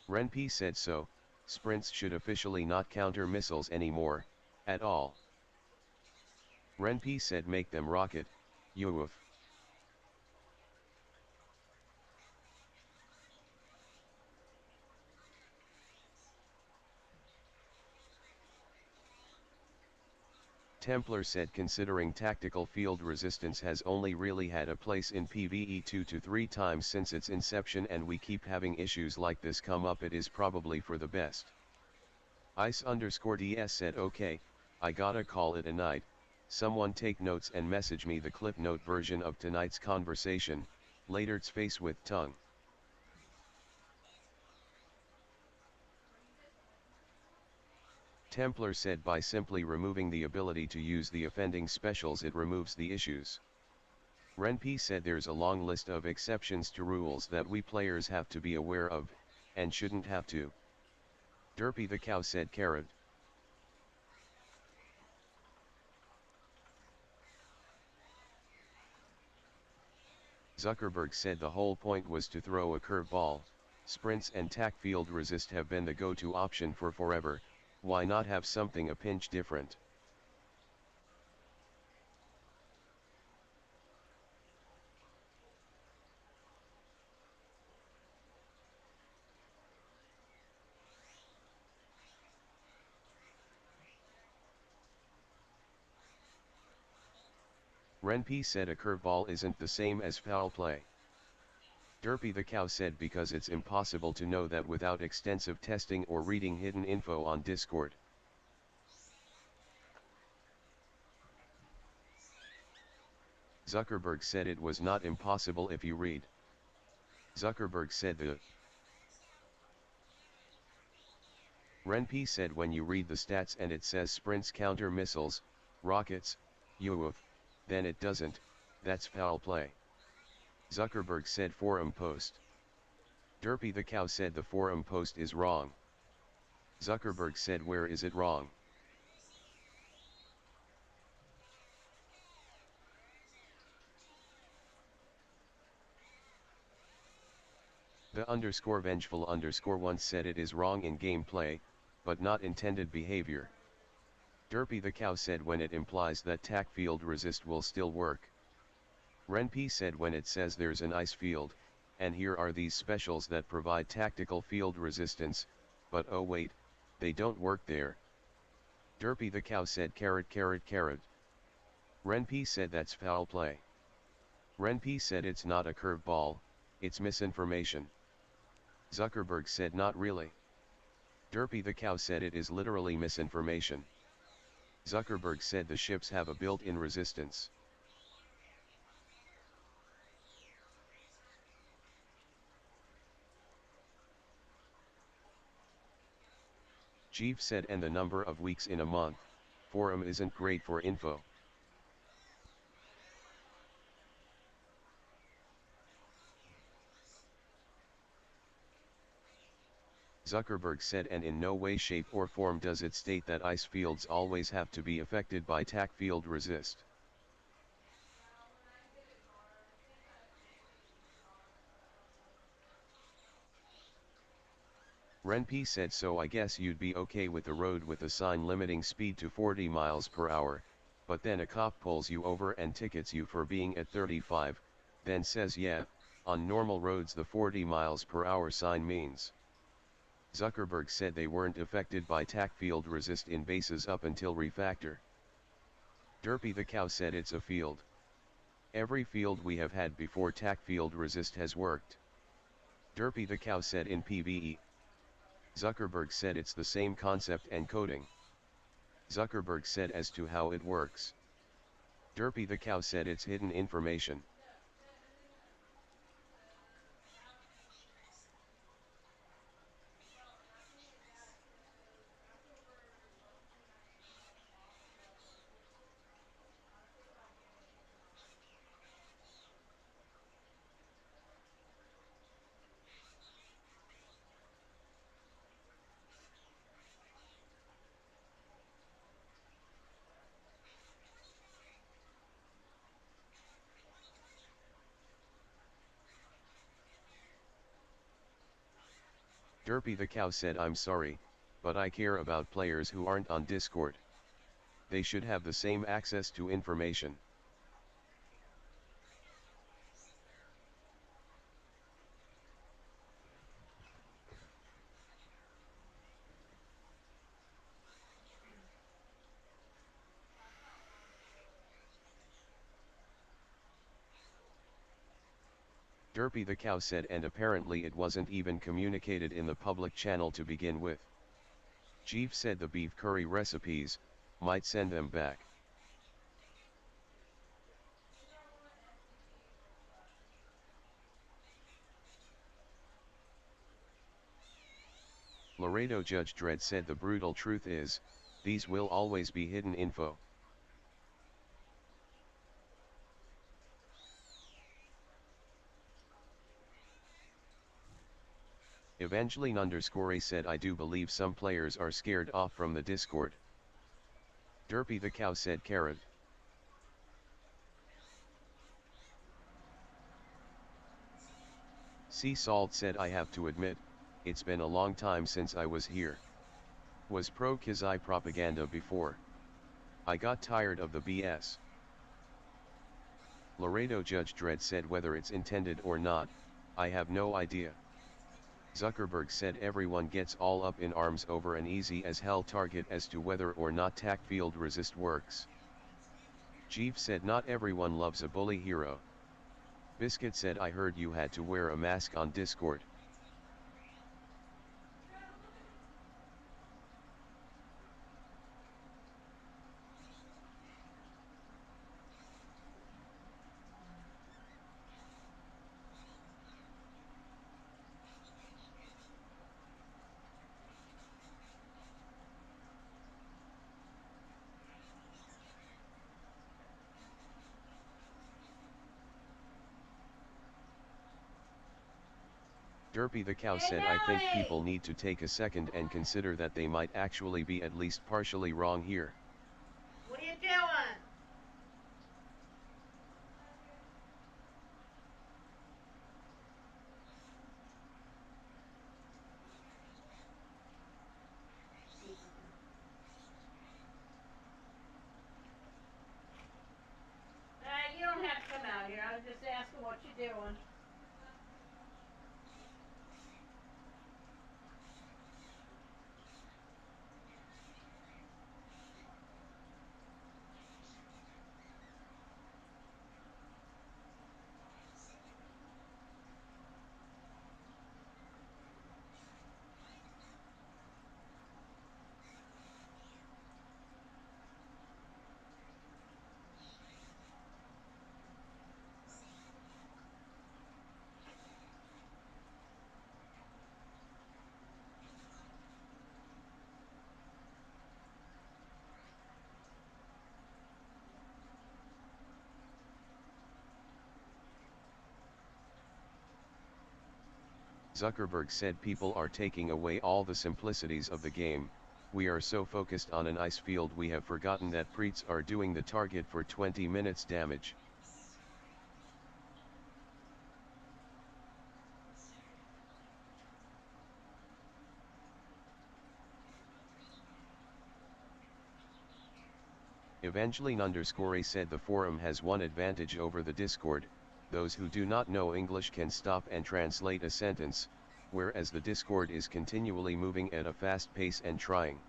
Renp said so, sprints should officially not counter missiles anymore, at all. Renp said make them rocket, UF. Templar said considering tactical field resistance has only really had a place in PvE 2 to 3 times since its inception and we keep having issues like this come up it is probably for the best. Ice_DS said okay, I gotta call it a night, someone take notes and message me the clip note version of tonight's conversation, later's face with tongue. Templar said by simply removing the ability to use the offending specials it removes the issues. Renp said there's a long list of exceptions to rules that we players have to be aware of, and shouldn't have to. Derpy the cow said carrot. Zuckerberg said the whole point was to throw a curveball, sprints and tack field resist have been the go-to option for forever, why not have something a pinch different? Renpy said a curveball isn't the same as foul play. Derpy the Cow said because it's impossible to know that without extensive testing or reading hidden info on Discord. Zuckerberg said it was not impossible if you read. Zuckerberg said the Renpy said when you read the stats and it says sprints counter missiles, rockets, UAV, then it doesn't, that's foul play. Zuckerberg said forum post. Derpy the Cow said the forum post is wrong. Zuckerberg said where is it wrong? The_vengeful_once said it is wrong in gameplay, but not intended behavior. Derpy the Cow said when it implies that tac field resist will still work. Renpy said when it says there's an ice field, and here are these specials that provide tactical field resistance, but oh wait, they don't work there. Derpy the Cow said carrot. Renpy said that's foul play. Renpy said it's not a curveball, it's misinformation. Zuckerberg said not really. Derpy the Cow said it is literally misinformation. Zuckerberg said the ships have a built-in resistance. Jeev said and the number of weeks in a month, forum isn't great for info. Zuckerberg said and in no way shape or form does it state that ice fields always have to be affected by tac field resist. Renpy said so I guess you'd be okay with a road with a sign limiting speed to 40 miles per hour, but then a cop pulls you over and tickets you for being at 35, then says yeah, on normal roads the 40 miles per hour sign means. Zuckerberg said they weren't affected by tac field resist in bases up until refactor. Derpy the Cow said it's a field. Every field we have had before tac field resist has worked. Derpy the Cow said in PvE. Zuckerberg said it's the same concept and coding. Zuckerberg said as to how it works. Derpy the Cow said it's hidden information. Derpy the Cow said I'm sorry, but I care about players who aren't on Discord. They should have the same access to information. Derpy the Cow said and apparently it wasn't even communicated in the public channel to begin with. Jeev said the beef curry recipes, might send them back. Laredo Judge Dredd said the brutal truth is, these will always be hidden info. Evangeline_A said I do believe some players are scared off from the Discord. Derpy the Cow said carrot. Sea Salt said I have to admit, it's been a long time since I was here. Was pro-Kizai propaganda before. I got tired of the BS. Laredo Judge Dredd said whether it's intended or not, I have no idea. Zuckerberg said everyone gets all up in arms over an easy as hell target as to whether or not tac field resist works. Jeeve said not everyone loves a bully hero. Biscuit said I heard you had to wear a mask on Discord. Derpy the cow said I think people need to take a second and consider that they might actually be at least partially wrong here. What are you doing? You don't have to come out here. I was just asking what you're doing. Zuckerberg said people are taking away all the simplicities of the game. We are so focused on an ice field we have forgotten that preets are doing the target for 20 minutes damage. Evangeline_A said the forum has one advantage over the Discord: those who do not know English can stop and translate a sentence, whereas the Discord is continually moving at a fast pace and trying.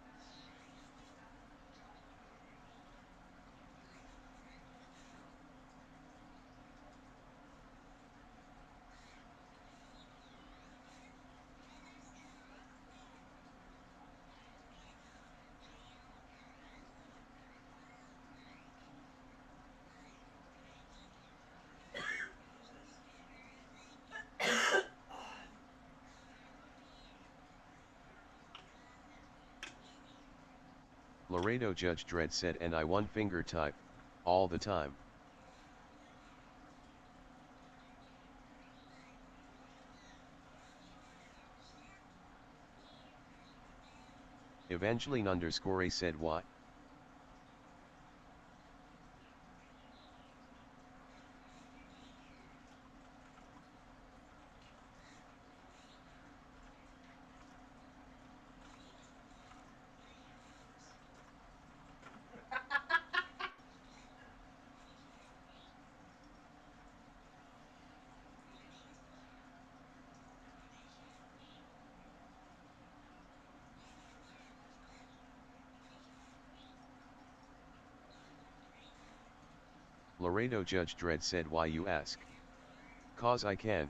Laredo Judge Dredd said and I one finger type, all the time. Evangeline_A said what? Laredo Judge Dredd said why you ask? Cause I can.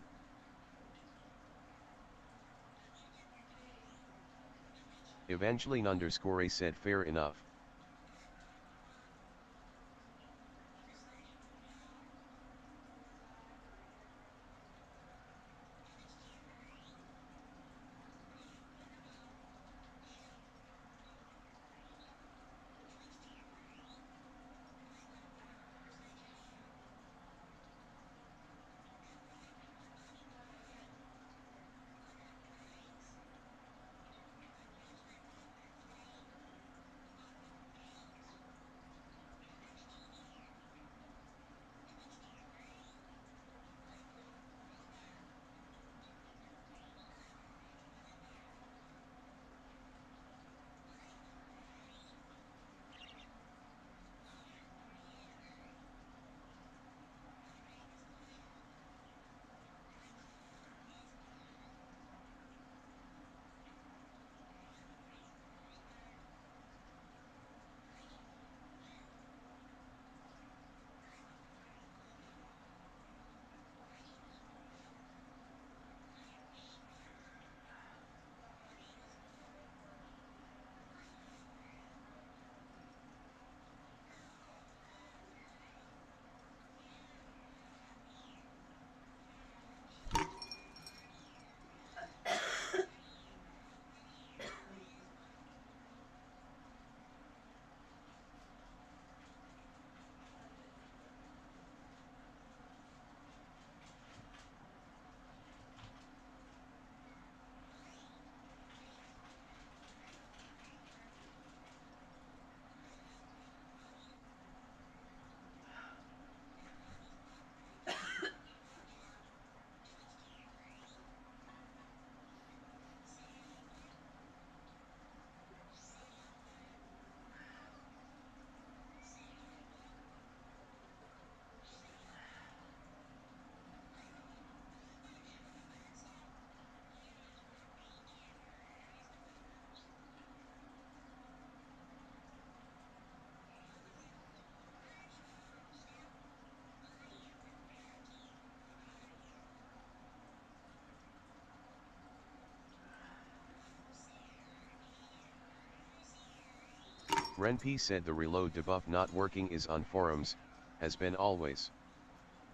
Evangeline_A said fair enough. Renp said the reload debuff not working is on forums, has been always.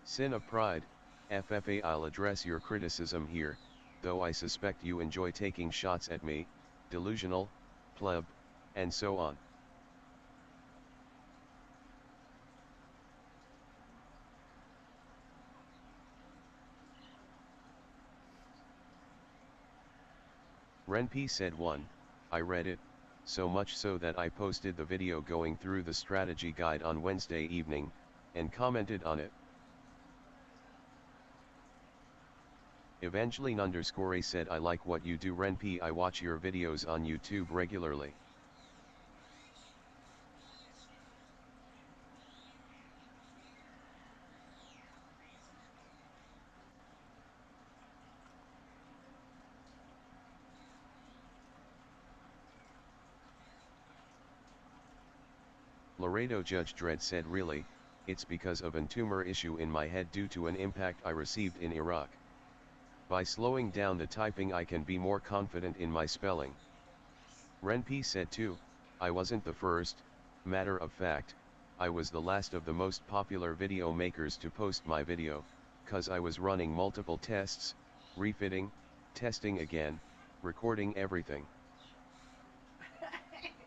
Sin of pride, FFA. I'll address your criticism here, though I suspect you enjoy taking shots at me, delusional, pleb, and so on. Renp said 1, I read it, so much so that I posted the video going through the strategy guide on Wednesday evening, and commented on it. Evangeline_A said I like what you do Renp, I watch your videos on YouTube regularly. Laredo Judge Dredd said really, it's because of an tumor issue in my head due to an impact I received in Iraq. By slowing down the typing I can be more confident in my spelling. Renp said too, I wasn't the first, matter of fact, I was the last of the most popular video makers to post my video, cause I was running multiple tests, refitting, testing again, recording everything.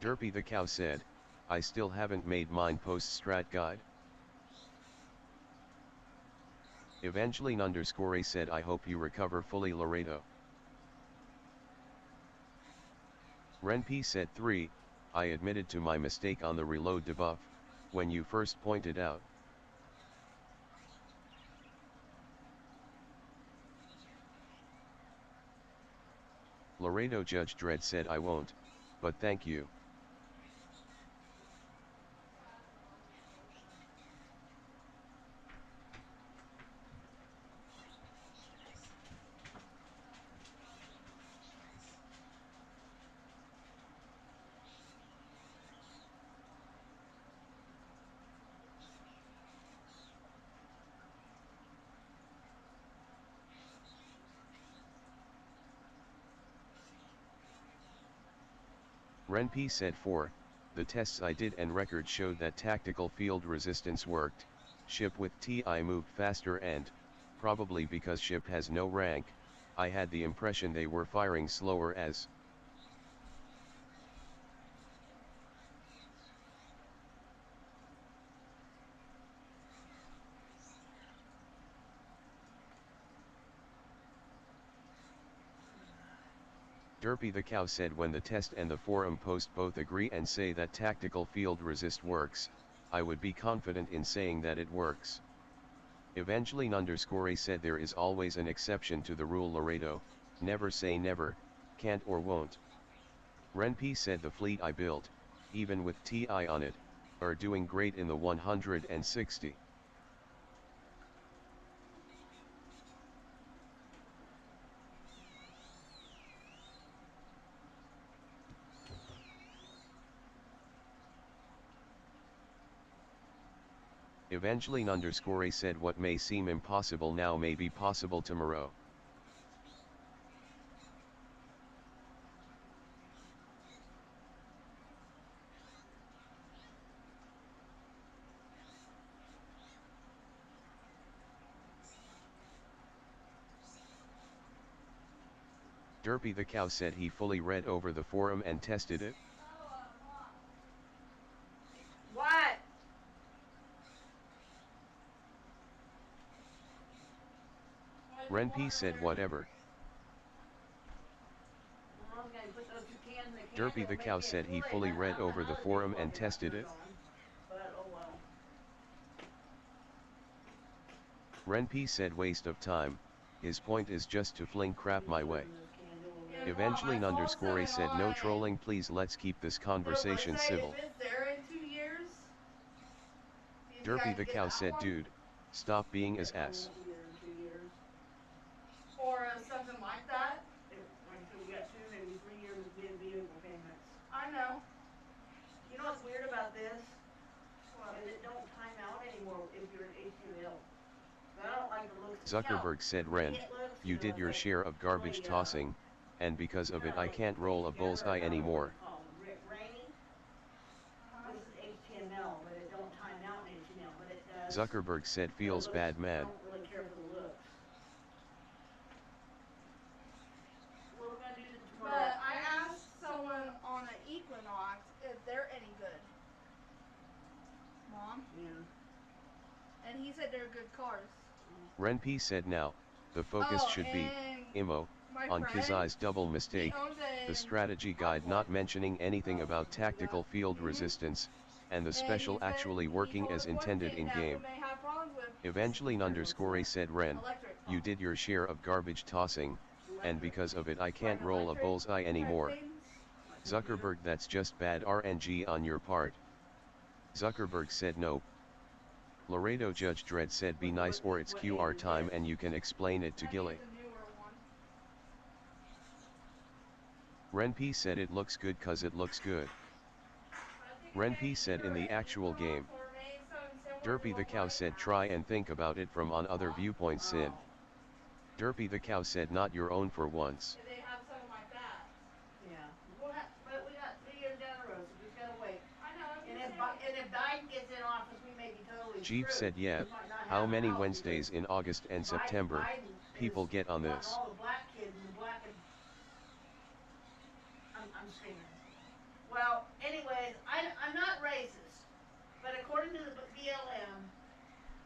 Derpy the Cow said, I still haven't made mine post-strat guide. Evangeline_A said I hope you recover fully Laredo. Renp said 3, I admitted to my mistake on the reload debuff, when you first pointed out. Laredo Judge Dredd said I won't, but thank you. Renp said 4, the tests I did and record showed that tactical field resistance worked, ship with TI moved faster and, probably because ship has no rank, I had the impression they were firing slower as. Derpy the Cow said when the test and the forum post both agree and say that tactical field resist works, I would be confident in saying that it works. Evangeline_A said there is always an exception to the rule Laredo, never say never, can't or won't. Renp said the fleet I built, even with TI on it, are doing great in the 160. Evangeline_A said what may seem impossible now may be possible tomorrow. Derpy the Cow said he fully read over the forum and tested it. What? Renp said whatever. Well, I'm gonna put those 2 cans in the can Derpy that'll the Cow make it said he Kool-Aid. fully I read don't know over the how forum people and get tested it. on, but oh well. Renp said waste of time, his point is just to fling crap my way. Evangeline_A said no trolling please let's keep this conversation civil. If it's there in 2 years, do you think I Derpy can the get Cow that said one? dude, stop being as It probably ass. won't be there in 2 years. Or something like that? Like I said, we got 2, maybe 3 years of vehicle payments. I know. You know what's weird about this? What? Is it don't time out anymore if you're an HQL. But I don't like the looks. Zuckerberg said Ren, you did your share of garbage tossing, and because of it I can't roll a bullseye anymore. Zuckerberg said feels bad I man. don't really care for the looks. What we're gonna do tomorrow? But I asked someone on an Equinox if they're any good. Mom? Yeah. And he said they're good cars. Renpy said now, the focus should be, and IMO, my on friend, Kazai's double mistake, he owns the an strategy guide not mentioning anything about tactical field resistance, and the special actually working as intended in game. Evangeline _ said Ren, you did your share of garbage tossing, and because of it I can't roll a bullseye anymore. Zuckerberg, that's just bad RNG on your part. Zuckerberg said nope. Laredo Judge Dredd said be nice or it's QR time and you can explain it to Gilly. Renpy said it looks good cause it looks good. Renpy said in the actual game. Derpy the cow said try and think about it from on other viewpoints Sin. Derpy the cow said not your own for once. They have something like that. Yeah. But we got 3 years down the road, so we just gotta wait. I know. And if Biden gets in office, we may be totally Jeep screwed. said yeah, We might not how have a many house Wednesdays because in August and September, Biden people is get on wanting this. all the black kids and the black and I'm screaming. Well, anyways, I'm not racist, but according to the BLM,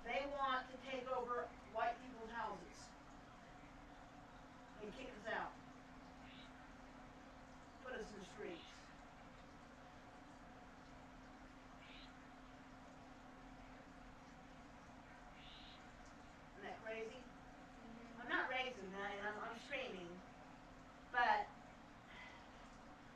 they want to take over white people's houses and kick us out, put us in the streets. Isn't that crazy? I'm not raising that, and I'm screaming, but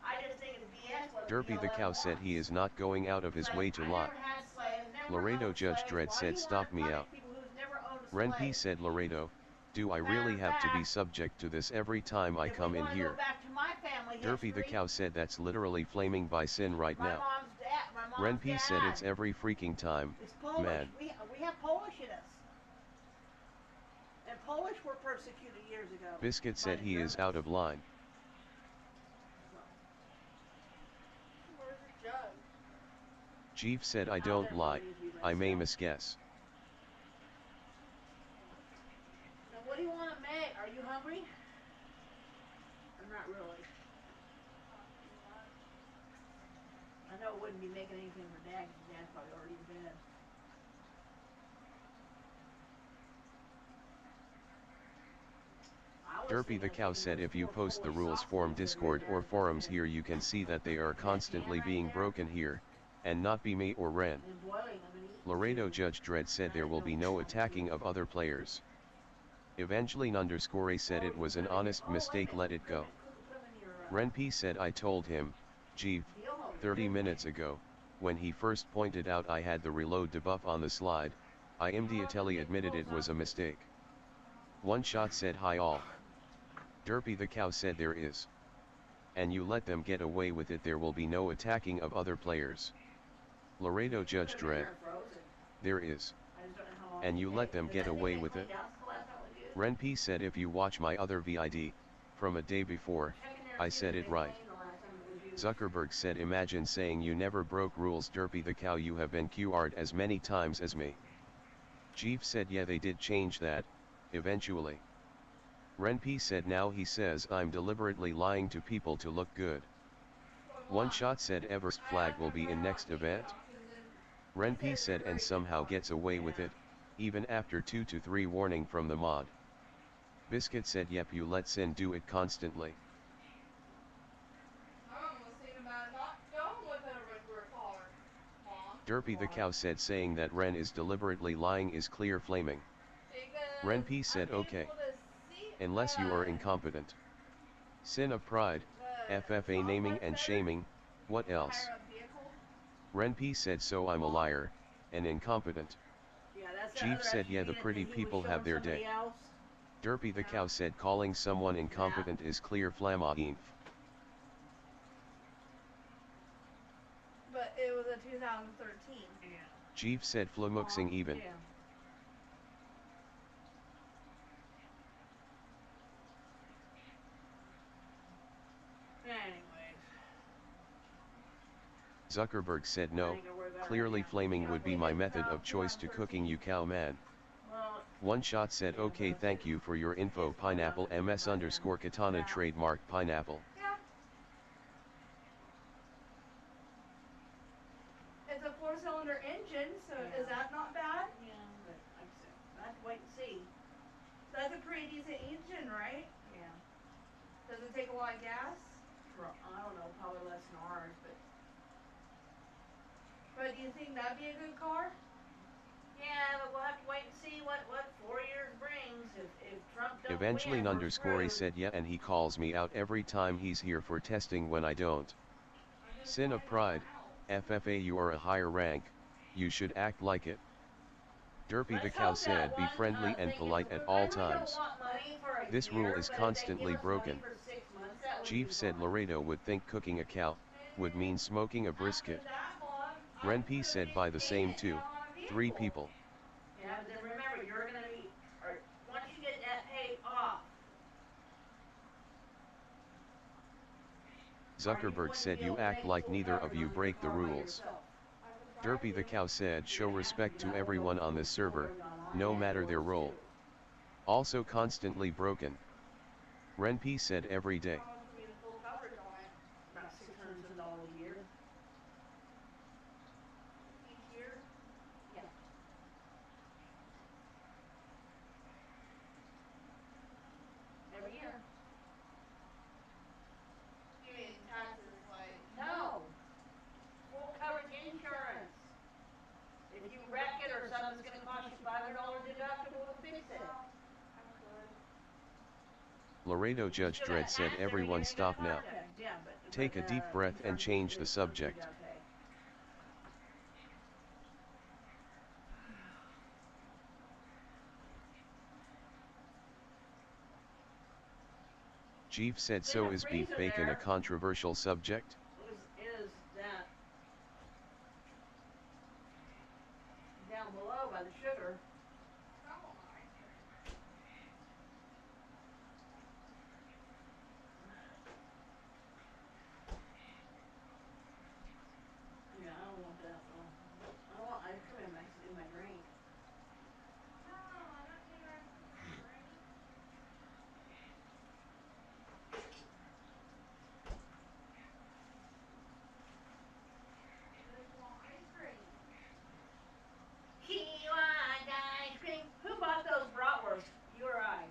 I just think it's BS what Derpy the BLM cow said he wants. is not going out of his way to I lie. never had slaves, never Laredo owned Judge slaves. Dredd Why said do you stop wanna me punish out. people who's never owned a Renpy slave? said Laredo, do I Matter really of have to be fact, subject to this every time I if come we in wanna here? go back to my family Derpy the history, cow said that's literally flaming by Sin right my now. mom's Renpy said dad it's every freaking time, is Polish. man. We have Polish in us. And Polish were persecuted years ago. Biscuit by said the he is Germans. out of line. Where's the jug? Jeep said I Out don't there lie, for you I may myself. misguess. Now what do you want to make? Are you hungry? Or not really? I know it wouldn't be making anything for Dad because Dad's probably already in bed. Derpy the cow said if you post the rules form Discord or forums here you can see that they are constantly being broken here, and not be me or Ren. Laredo Judge Dredd said there will be no attacking of other players. Evangeline _ said it was an honest mistake, let it go. Renpy said I told him, Jeep, 30 minutes ago, when he first pointed out I had the reload debuff on the slide, I immediately admitted it was a mistake. One shot said hi all. Derpy the cow said there is. And you let them get away with it, there will be no attacking of other players. Laredo Judge Dredd. There is. And you let them get away with it. Renpy said if you watch my other VID, from a day before, I said it right. Zuckerberg said imagine saying you never broke rules. Derpy the cow, you have been QR'd as many times as me. Jeep said yeah they did change that, eventually. Renpy said now he says I'm deliberately lying to people to look good. One shot said Everest flag will be in next event. Renpy said and somehow gets away with it, even after 2 to 3 warning from the mod. Biscuit said yep you let Sin do it constantly. Derpy the cow said saying that Ren is deliberately lying is clear flaming. Renpy said okay. Unless you are incompetent. Sin of pride, FFA naming and shaming, what else? Renpy said so I'm a liar, and incompetent. Jeep said yeah the pretty people have their day. Derpy the cow said calling someone incompetent is clear flamma-inf. But it was a 2013. Yeah. Jeep said flamuxing even. Yeah. Anyways. Zuckerberg said no, clearly flaming would be my method of choice to cooking you cow man. Well, One shot said okay, thank you for your info pineapple ms_katana trademark pineapple. Yeah. It's a 4-cylinder engine, so Yeah. is that not bad? yeah, but like I said, I have to wait and see. That's a pretty decent engine, right? Yeah. Does it take a lot of gas? I don't know, probably less than ours, but But do you think that'd be a good car? yeah, but we'll have to wait and see what 4 years brings. If Trump don't Evangeline win, we're underscore screwed. said yeah, and he calls me out every time he's here for testing when I don't. Sin of pride, FFA, you are a higher rank, you should act like it. Derpy the Let's cow hope that said be one friendly and thing polite is, at I all really don't times. want money for a This year, rule is but if they constantly give us money broken. for 6 months, that would Chief be said fine. Laredo would think cooking a cow would mean smoking a brisket. After that long, I Renp could've said been by the same paying it too. down on a 3 vehicle. people. Yeah, but then remember, you're gonna be, or once you get that paid off, Zuckerberg said you act like neither of you break the rules. Derpy the cow said show respect to everyone on this server, no matter their role. Also constantly broken. Renp said every day. How much would be the full coverage on it about $600 a year. each year? Yeah. Every year. You mean taxes, like? No. Full coverage insurance. If you wreck it or something's gonna cost you $500 deductible to fix it. Well, I could. Laredo Judge Still Dredd got said tax, everyone everything stop gonna now. cost you. Yeah, Take a deep breath and insurance change is the something you subject. gotta pay. Chief said It's in so the is beef freezer bacon a there. controversial subject? Is that down below by the sugar? I want my ice cream. Yeah, I don't want that though. I don't want ice cream in my drink. No, I don't need ice cream, right? I just want ice cream. He wants ice cream. Who bought those bratwursts? You or I?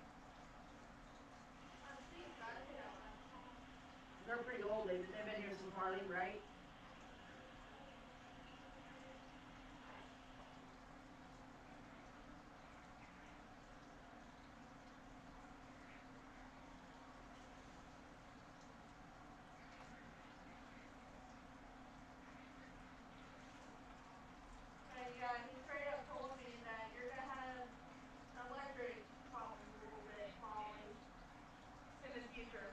I think I did. They're pretty old. They've been here since Harley, right? And yeah, he straight up told me that you're gonna have electric problems a little bit probably in the future.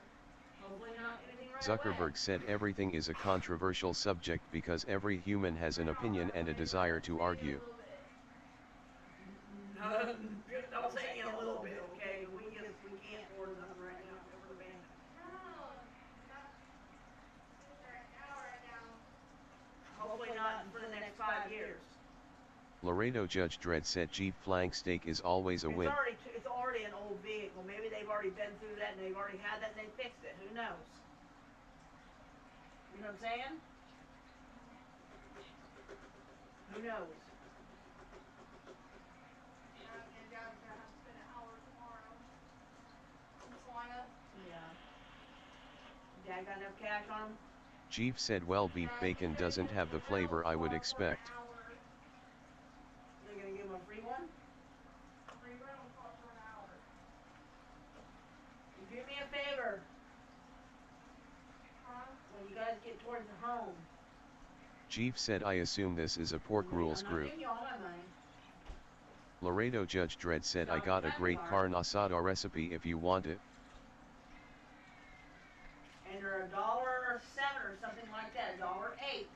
Hopefully not anything right Zuckerberg said everything is a controversial subject because every human has an No, opinion and a maybe desire to maybe argue. a little bit. away. Don't say in a little bit, okay? We can't order nothing right now. We're the band. No, not right now. Hopefully not for the next 5 years. Laredo Judge Dredd said Jeep flank steak is always a win. It's already an old vehicle. Maybe they've already been through that and they've already had that and they fixed it. Who knows? You know what I'm saying? Who knows? Yeah, me and Dad's gonna have to spend an hour tomorrow in Salina. Yeah. Dad got enough cash on him? Chief said well beef bacon doesn't have the flavor I would expect. They're gonna give him a free one? Free rental car for an hour. Do me a favor. Huh? When you guys get towards the home. Chief said I assume this is a pork rules I'm not group. giving you all my money. Laredo Judge Dredd said I got a great carne asada recipe if you want it. And they're $1.07 or something like that, $1.08.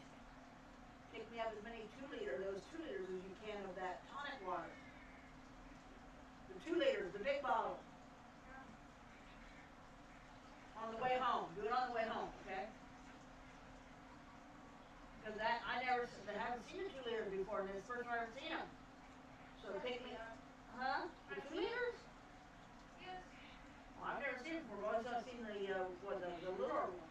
Pick me up as many 2-liter, those 2 liters as you can of that tonic water. The 2 liters, the big bottle. On the way home. Do it on the way home, okay? Because I haven't seen the 2 liters before, and it's the first time I've ever seen them. So it picked me up. Huh? The 2 liters? Yes. Well, I've never seen it before. I've only seen the littler ones.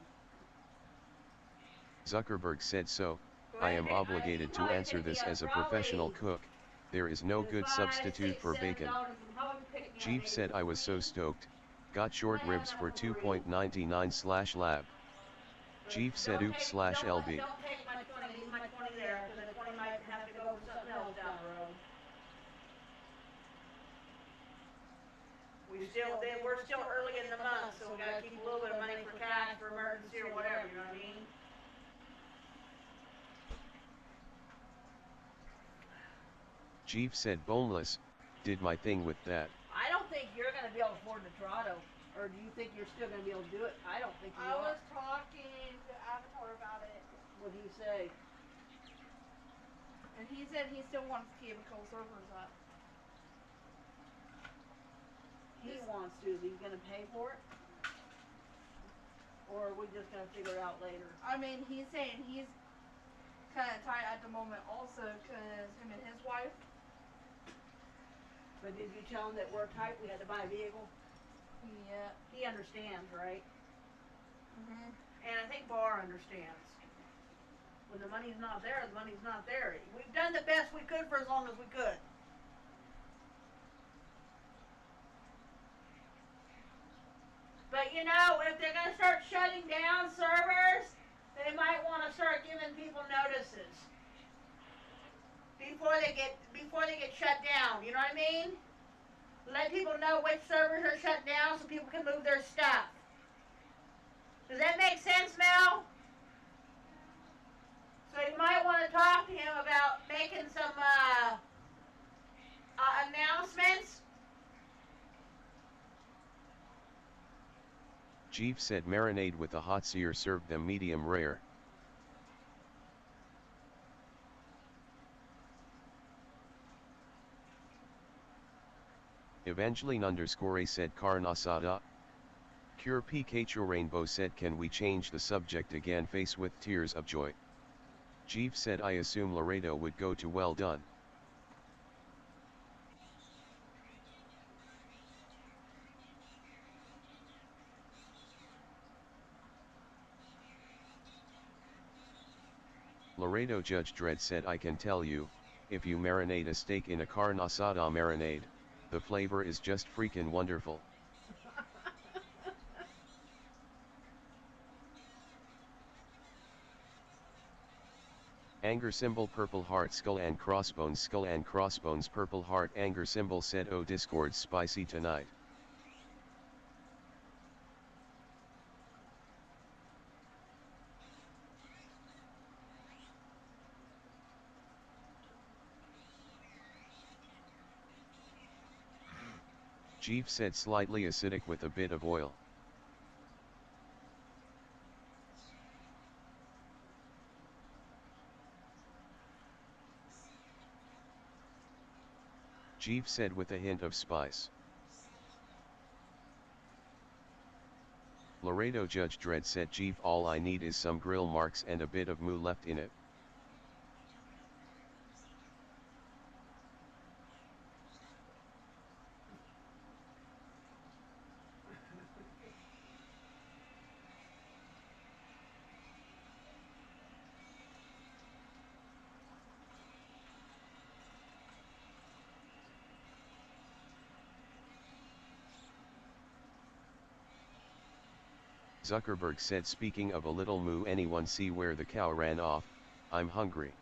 Zuckerberg said so. Go I ahead, am pick- obligated you to probably answer pick me this up as a professional probably- cook. There is no good 5, substitute 6, for $7, bacon. you can probably pick me up Jeep maybe said I was so 3. stoked. Got short Might have ribs enough for for 3. 2.99/lab. But Jeep said oops slash LB. Don't take my 20. Leave my 20 there, because the 20 might have to go for something else down the road. We're still early in the month, so we gotta keep a little bit of money for cash for emergency or whatever. You know what I mean? Jeep said boneless. Did my thing with that. I don't think you're gonna be able to afford the Dorado, or do you think you're still gonna be able to do it? I don't think you I are. was talking to Avatar about it, What do you say? and he said he still wants to keep a couple servers up. He wants to. Is he gonna pay for it? Or are we just gonna figure it out later? I mean, he's saying he's kind of tight at the moment also because him and his wife. But did you tell him that we're tight? We had to buy a vehicle. Yeah. He understands, right? Mhm. And I think Barr understands. When the money's not there, the money's not there. We've done the best we could for as long as we could. But you know, if they're gonna start shutting down servers, they might want to start giving people notices before they get shut down. You know what I mean? Let people know which servers are shut down so people can move their stuff. Does that make sense, Mel? So you might want to talk to him about making some announcements. Jeep said marinade with a hot sear served them medium rare. Evangeline_A said carne asada. Cure Pikachu Rainbow said can we change the subject again face with tears of joy. Jeep said I assume Laredo would go to well done. Laredo Judge Dredd said I can tell you, if you marinate a steak in a carne asada marinade, the flavor is just freaking wonderful. Anger symbol purple heart skull and crossbones purple heart anger symbol said oh Discord spicy tonight. Jeep said slightly acidic with a bit of oil. Jeep said with a hint of spice. Laredo Judge Dredd said Jeep all I need is some grill marks and a bit of moo left in it. Zuckerberg said speaking of a little moo anyone see where the cow ran off, I'm hungry.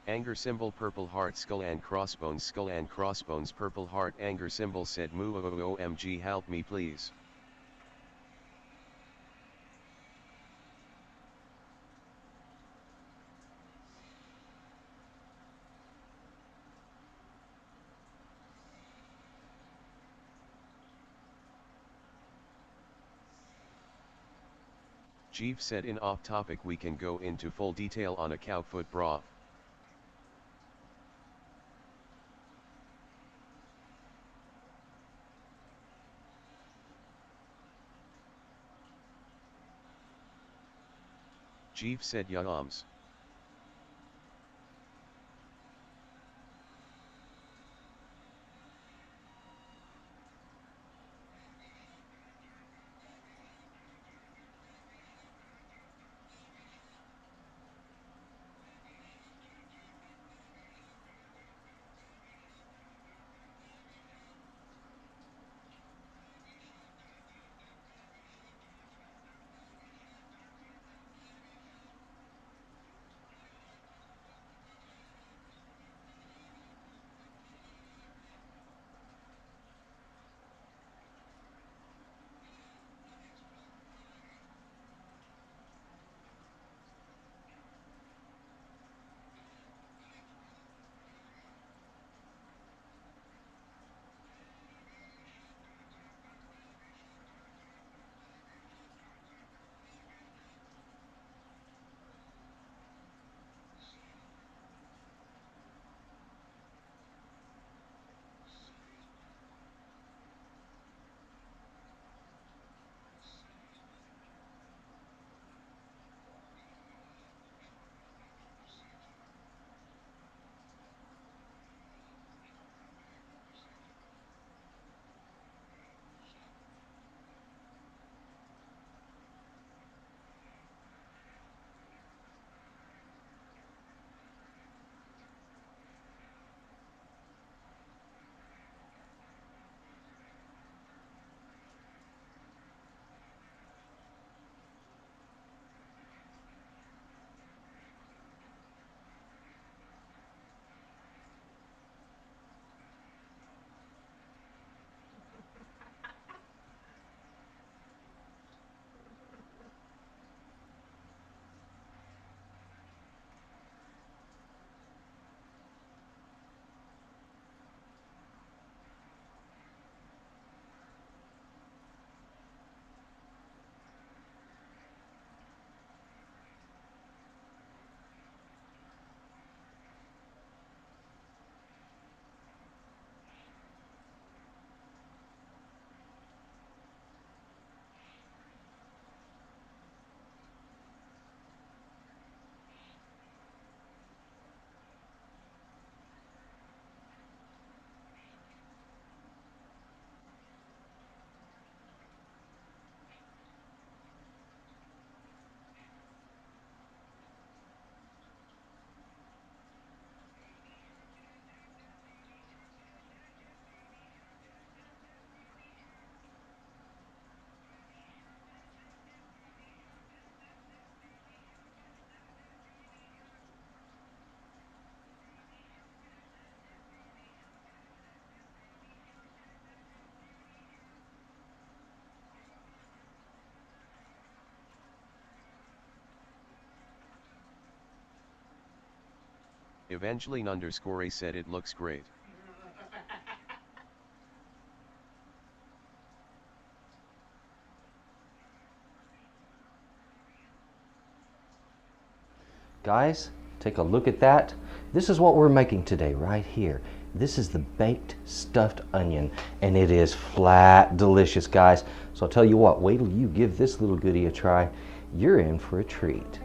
Anger symbol purple heart skull and crossbones purple heart anger symbol said moo OMG help me please. Jeeve said in off topic we can go into full detail on a cow foot broth. Jeeve said yums. Evangeline underscore A said it looks great. Guys, take a look at that. This is what we're making today right here. This is the baked stuffed onion, and it is flat delicious, guys. So I'll tell you what, wait till you give this little goodie a try. You're in for a treat.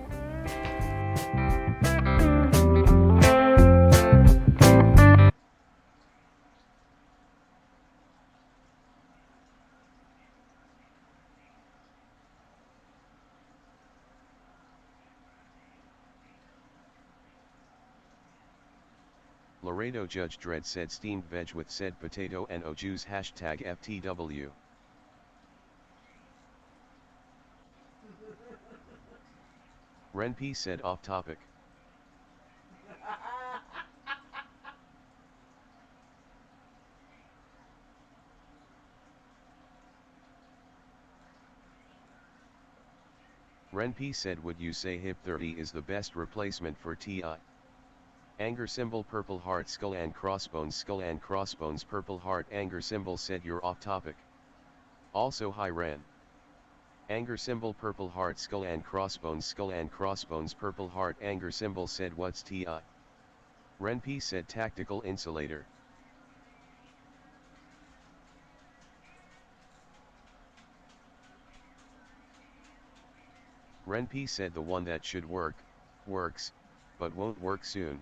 Laredo Judge Dredd said steamed veg with said potato and juice hashtag FTW. Ren P said off topic. Ren P said would you say hip 30 is the best replacement for TI? Anger symbol purple heart skull and crossbones purple heart anger symbol said you're off topic. Also hi Ren. Anger symbol purple heart skull and crossbones purple heart anger symbol said what's TI. Renp said tactical insulator. Renp said the one that should work, works, but won't work soon.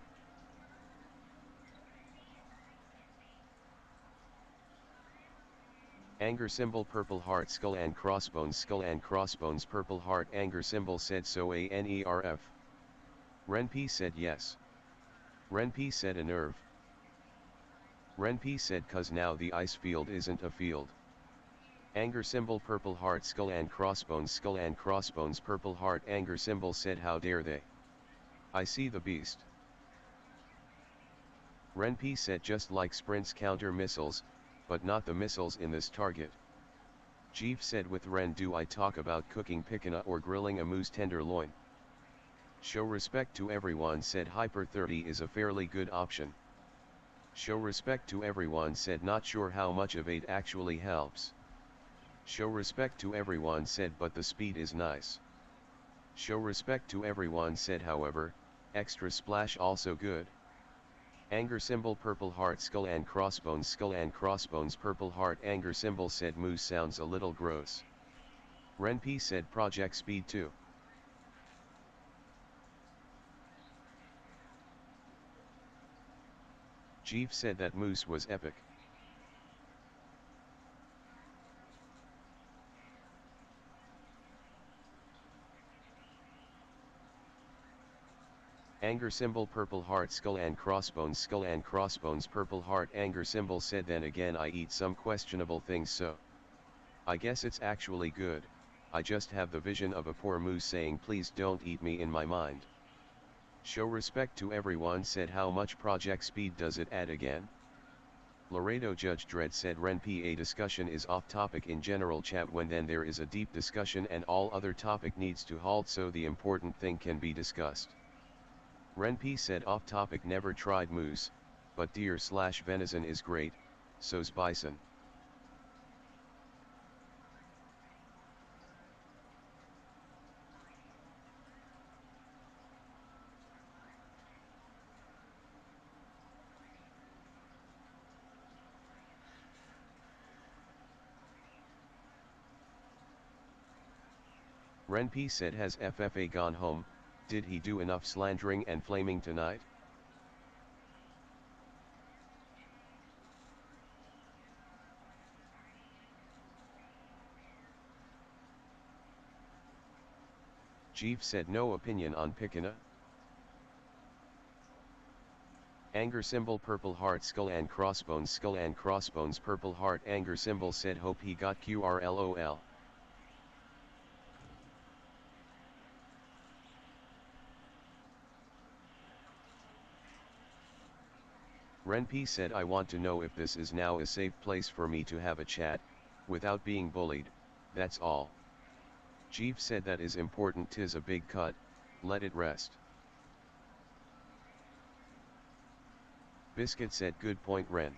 Anger symbol purple heart skull and crossbones purple heart anger symbol said so ANERF. Renp said yes. Renp said a nerve. Renp said cause now the ice field isn't a field. Anger symbol purple heart skull and crossbones purple heart anger symbol said how dare they. I see the beast. Renp said just like sprints counter missiles, but not the missiles in this target. Jeef said with Ren do I talk about cooking picanha or grilling a moose tenderloin? Show respect to everyone said Hyper 30 is a fairly good option. Show respect to everyone said not sure how much of 8 actually helps. Show respect to everyone said but the speed is nice. Show respect to everyone said however, extra splash also good. Anger symbol purple heart skull and crossbones purple heart anger symbol said moose sounds a little gross. Renp said project speed too. Jeef said that moose was epic. Anger symbol purple heart skull and crossbones purple heart anger symbol said then again I eat some questionable things so I guess it's actually good. I just have the vision of a poor moose saying please don't eat me in my mind. Show respect to everyone said how much project speed does it add again? Laredo Judge Dredd said Renp a discussion is off topic in general chat when then there is a deep discussion and all other topic needs to halt so the important thing can be discussed. Renp said off topic never tried moose, but deer/venison is great, so's bison. Renp said has FFA gone home, did he do enough slandering and flaming tonight? Jeef said no opinion on picanha. Anger symbol purple heart skull and crossbones purple heart anger symbol said hope he got QRLOL. Renp said I want to know if this is now a safe place for me to have a chat, without being bullied, that's all. Jeef said that is important 'tis a big cut, let it rest. Biscuit said good point Ren.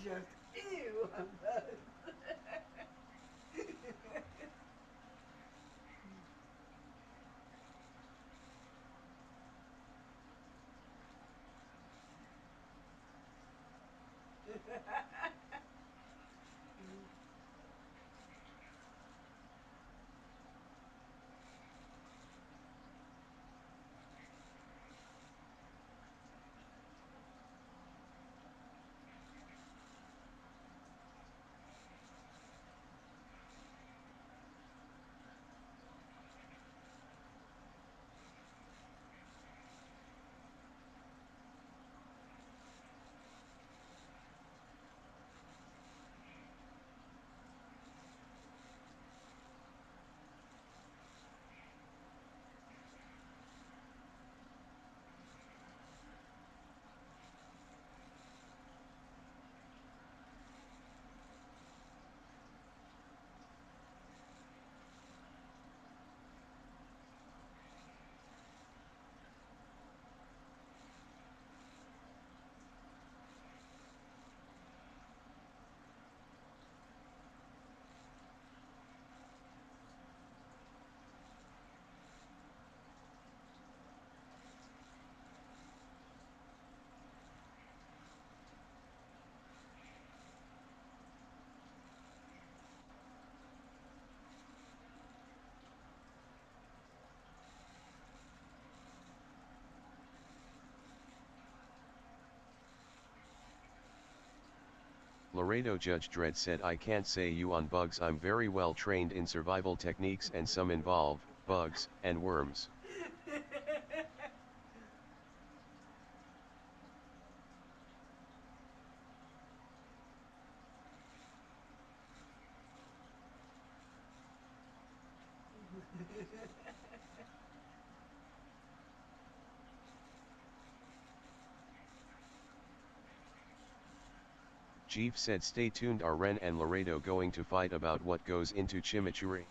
Just ew, I'm buzzed. Laredo Judge Dredd said, I can't say you on bugs, I'm very well trained in survival techniques and some involve bugs and worms. Chief said, stay tuned, are Ren and Laredo going to fight about what goes into chimichurri?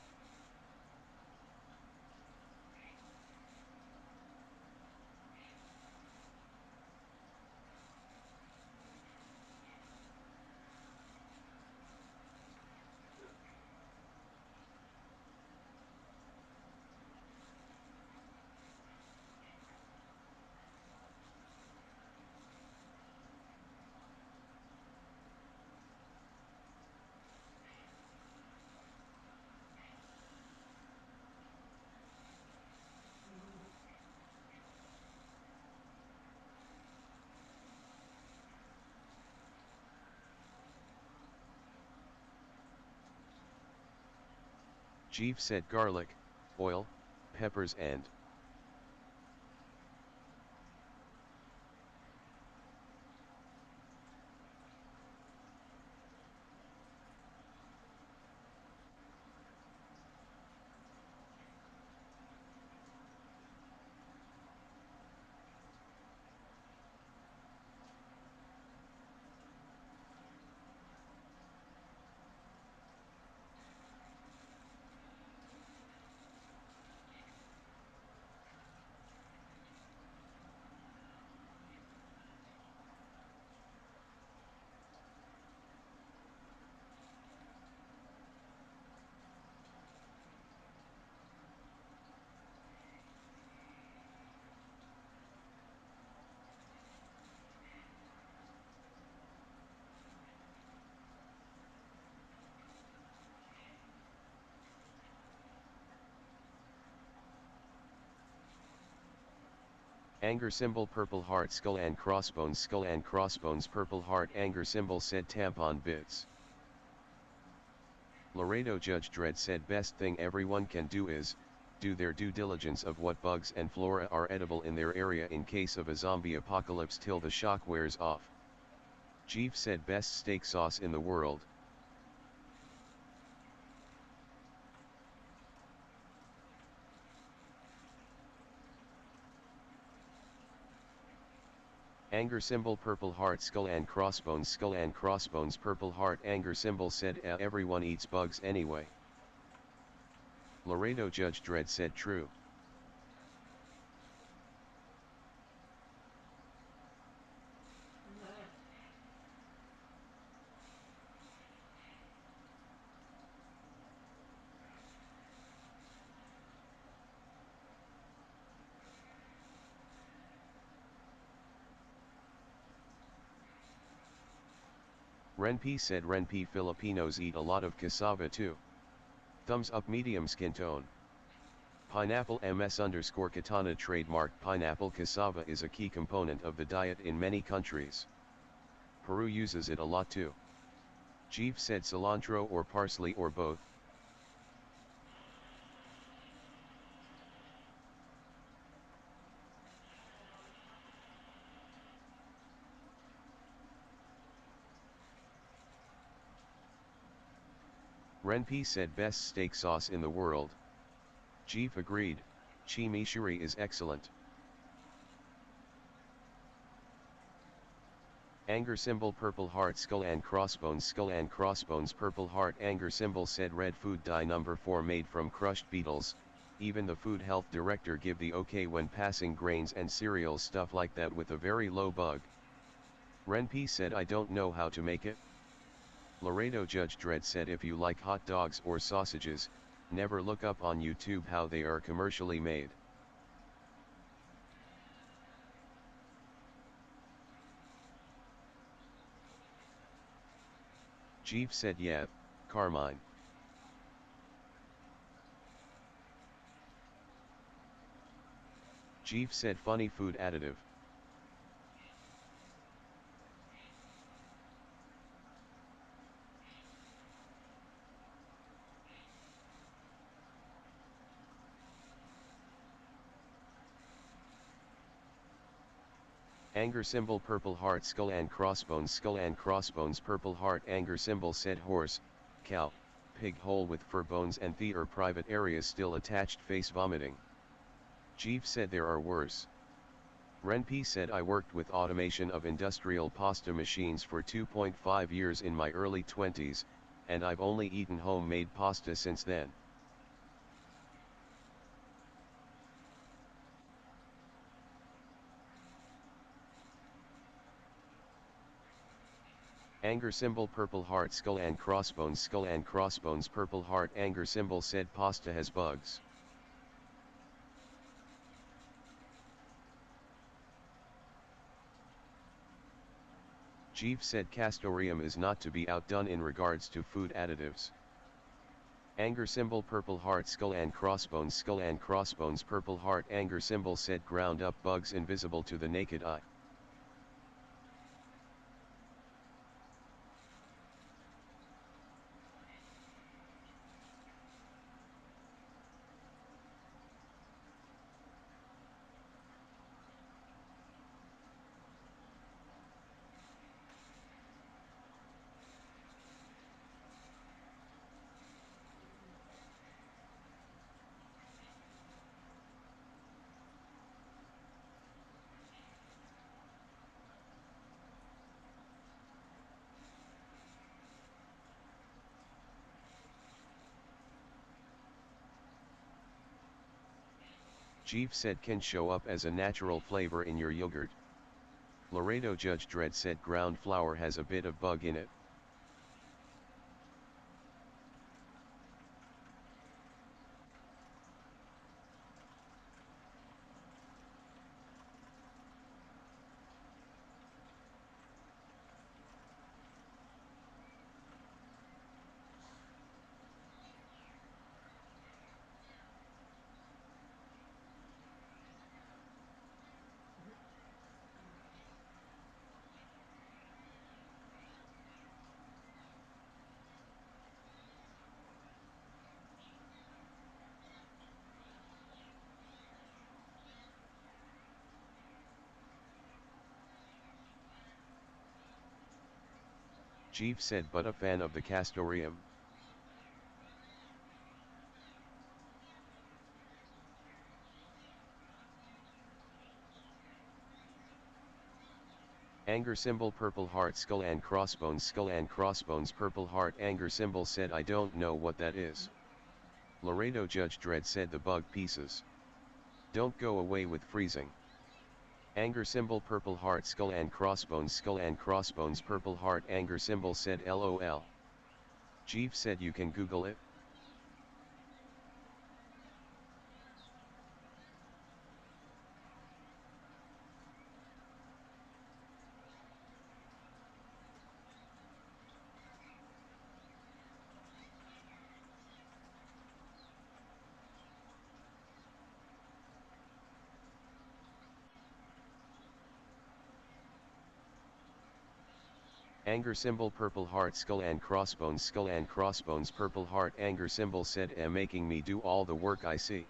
Chief said, garlic, oil, peppers and anger symbol purple heart skull and crossbones purple heart anger symbol said tampon bits. Laredo Judge Dredd said, best thing everyone can do is do their due diligence of what bugs and flora are edible in their area in case of a zombie apocalypse till the shock wears off. Chief said, best steak sauce in the world. Anger symbol purple heart skull and crossbones purple heart anger symbol said, everyone eats bugs anyway. Laredo Judge Dredd said, true. Renpi said Renpi Filipinos eat a lot of cassava too. Thumbs up medium skin tone. Pineapple ms_katana trademark pineapple cassava is a key component of the diet in many countries. Peru uses it a lot too. Jeeve said cilantro or parsley or both. Renpi said best steak sauce in the world. Jeeve agreed, chimichurri is excellent. Anger symbol purple heart skull and crossbones purple heart anger symbol said red food dye number 4 made from crushed beetles. Even the food health director give the okay when passing grains and cereals stuff like that with a very low bug. Renpi said I don't know how to make it. Laredo Judge Dredd said if you like hot dogs or sausages, never look up on YouTube how they are commercially made. Jeeve said yeah, Carmine. Jeeve said funny food additive. Anger symbol purple heart skull and crossbones purple heart anger symbol said horse, cow, pig hole with fur bones and the or private areas still attached face vomiting. Jeeve said there are worse. Renpi said I worked with automation of industrial pasta machines for 2.5 years in my early 20s, and I've only eaten homemade pasta since then. Anger symbol purple heart skull and crossbones purple heart anger symbol said pasta has bugs. Jeeve said castoreum is not to be outdone in regards to food additives. Anger symbol purple heart skull and crossbones purple heart anger symbol said ground up bugs invisible to the naked eye. Jeeve said can show up as a natural flavor in your yogurt. Laredo Judge Dredd said ground flour has a bit of bug in it. Jeeve said but a fan of the castoreum. Anger symbol purple heart skull and crossbones purple heart anger symbol said I don't know what that is. Laredo Judge Dredd said the bug pieces don't go away with freezing. Anger symbol purple heart skull and crossbones purple heart anger symbol said LOL. Jeeve said you can Google it. Anger symbol purple heart skull and crossbones purple heart anger symbol said making me do all the work I see.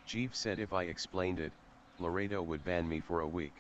Chief said if I explained it, Laredo would ban me for a week.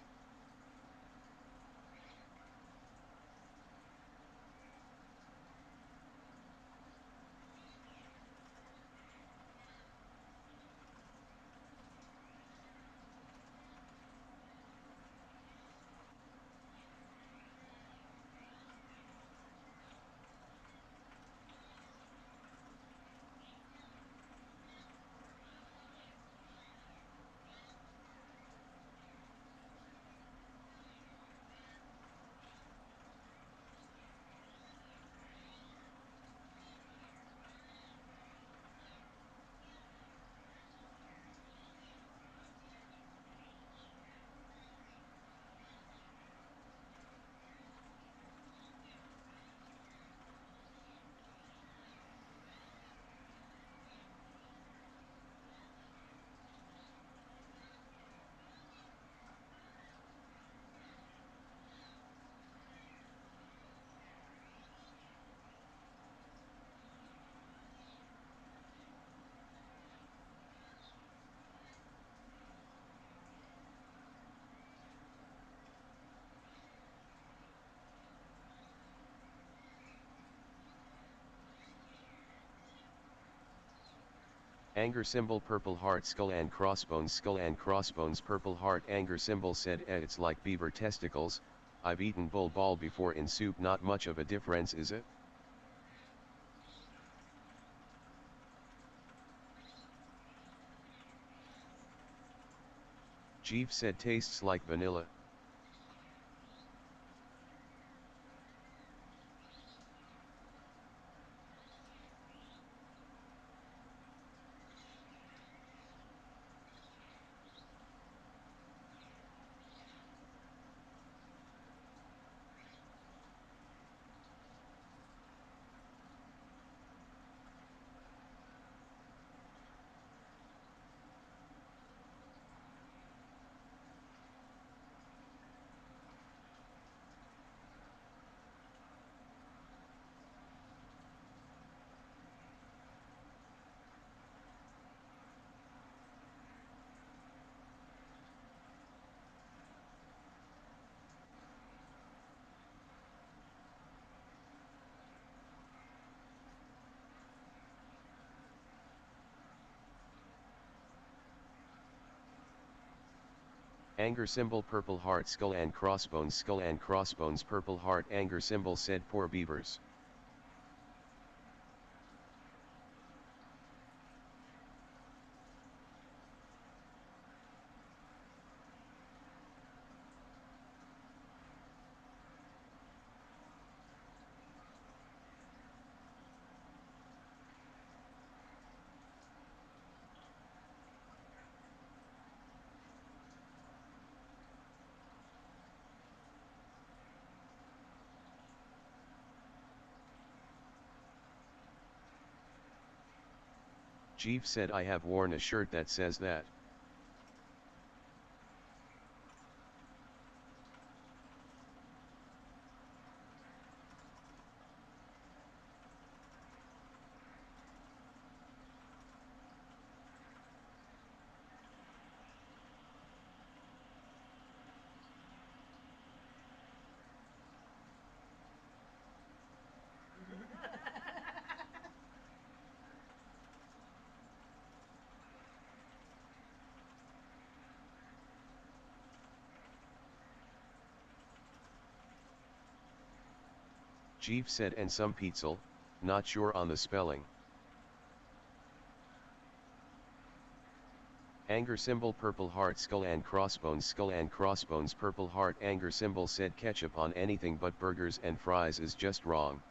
Anger symbol purple heart skull and crossbones purple heart anger symbol said it's like beaver testicles, I've eaten bull ball before in soup not much of a difference is it? Chief said tastes like vanilla. Anger symbol purple heart skull and crossbones purple heart anger symbol said poor beavers. Chief said I have worn a shirt that says that. Chief said and some Petzl, not sure on the spelling. Anger symbol purple heart skull and crossbones purple heart anger symbol said ketchup on anything but burgers and fries is just wrong.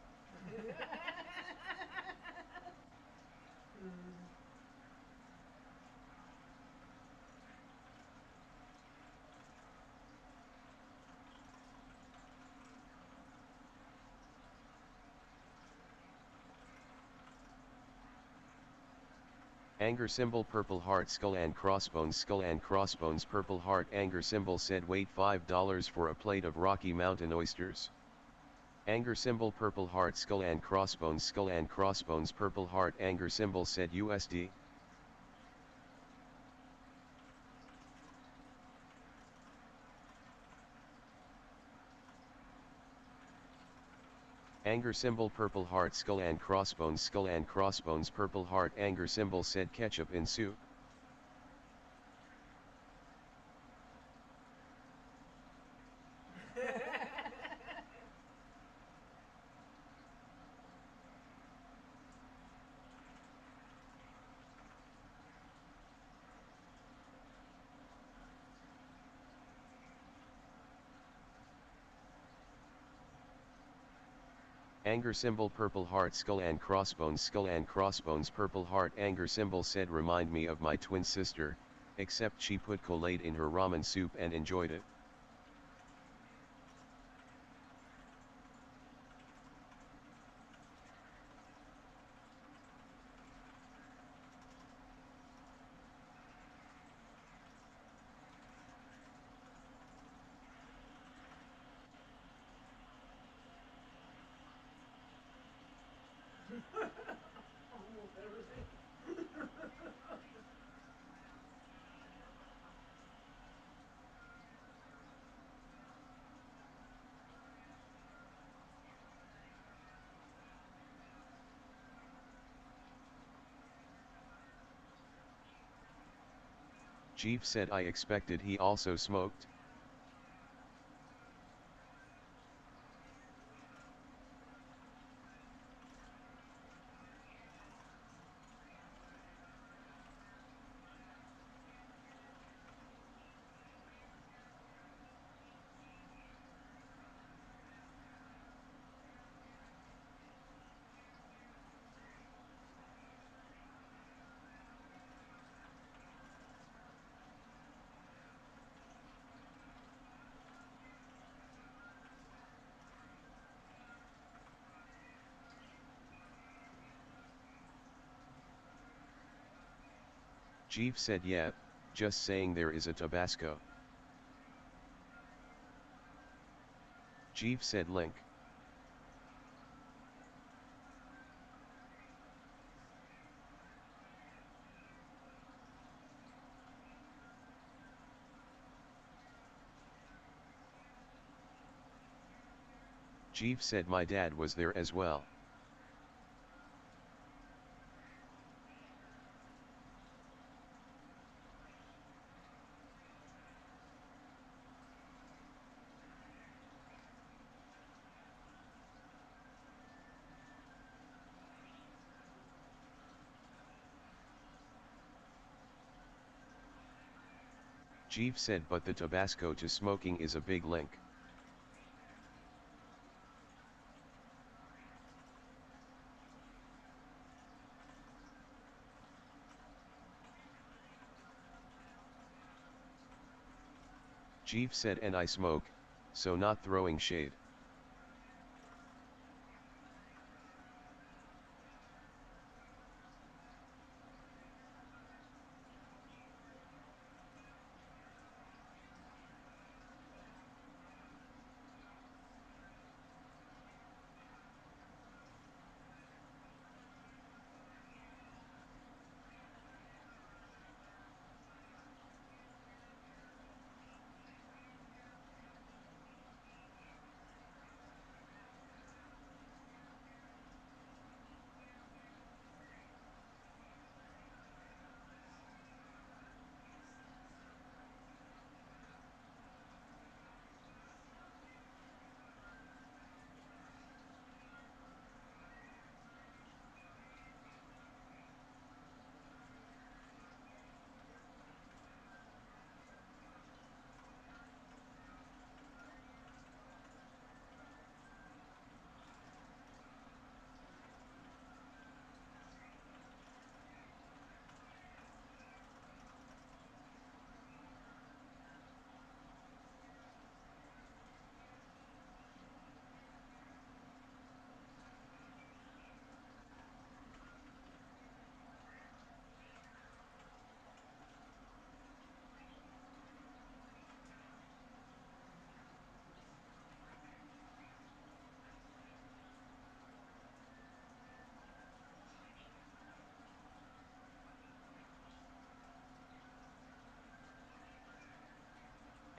Anger symbol purple heart skull and crossbones purple heart anger symbol said wait $5 for a plate of Rocky Mountain oysters. Anger symbol purple heart skull and crossbones purple heart anger symbol said USD. Anger symbol purple heart skull and crossbones purple heart anger symbol said ketchup in soup. Anger symbol purple heart skull and crossbones purple heart anger symbol said remind me of my twin sister, except she put Kool-Aid in her ramen soup and enjoyed it. Almost everything. Jeev said I expected he also smoked. Jeev said yeah, just saying there is a Tabasco. Jeev said link. Jeev said my dad was there as well. Jeev said but the Tabasco to smoking is a big link. Jeev said and I smoke, so not throwing shade.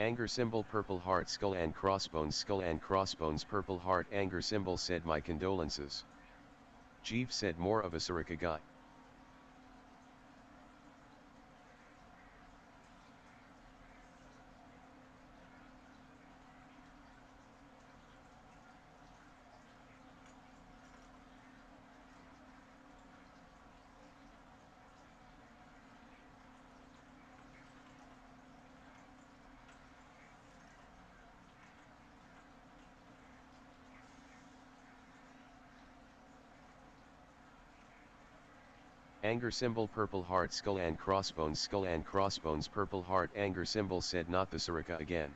Anger symbol purple heart skull and crossbones purple heart anger symbol said my condolences. Jeev said more of a Sarika guy. Anger symbol purple heart skull and crossbones purple heart anger symbol said not the Sarika again.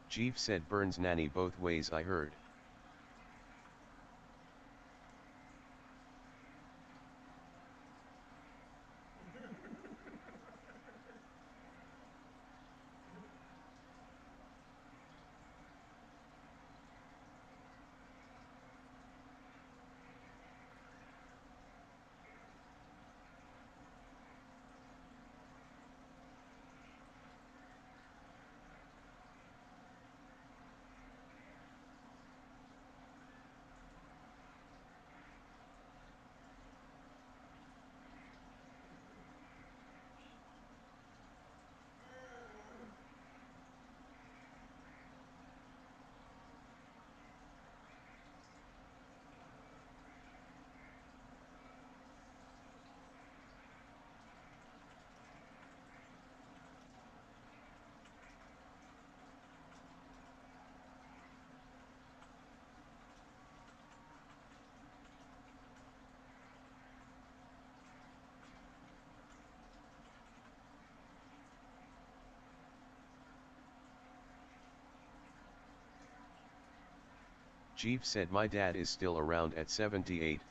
Jeev said burns nanny both ways I heard. Jeev said my dad is still around at 78,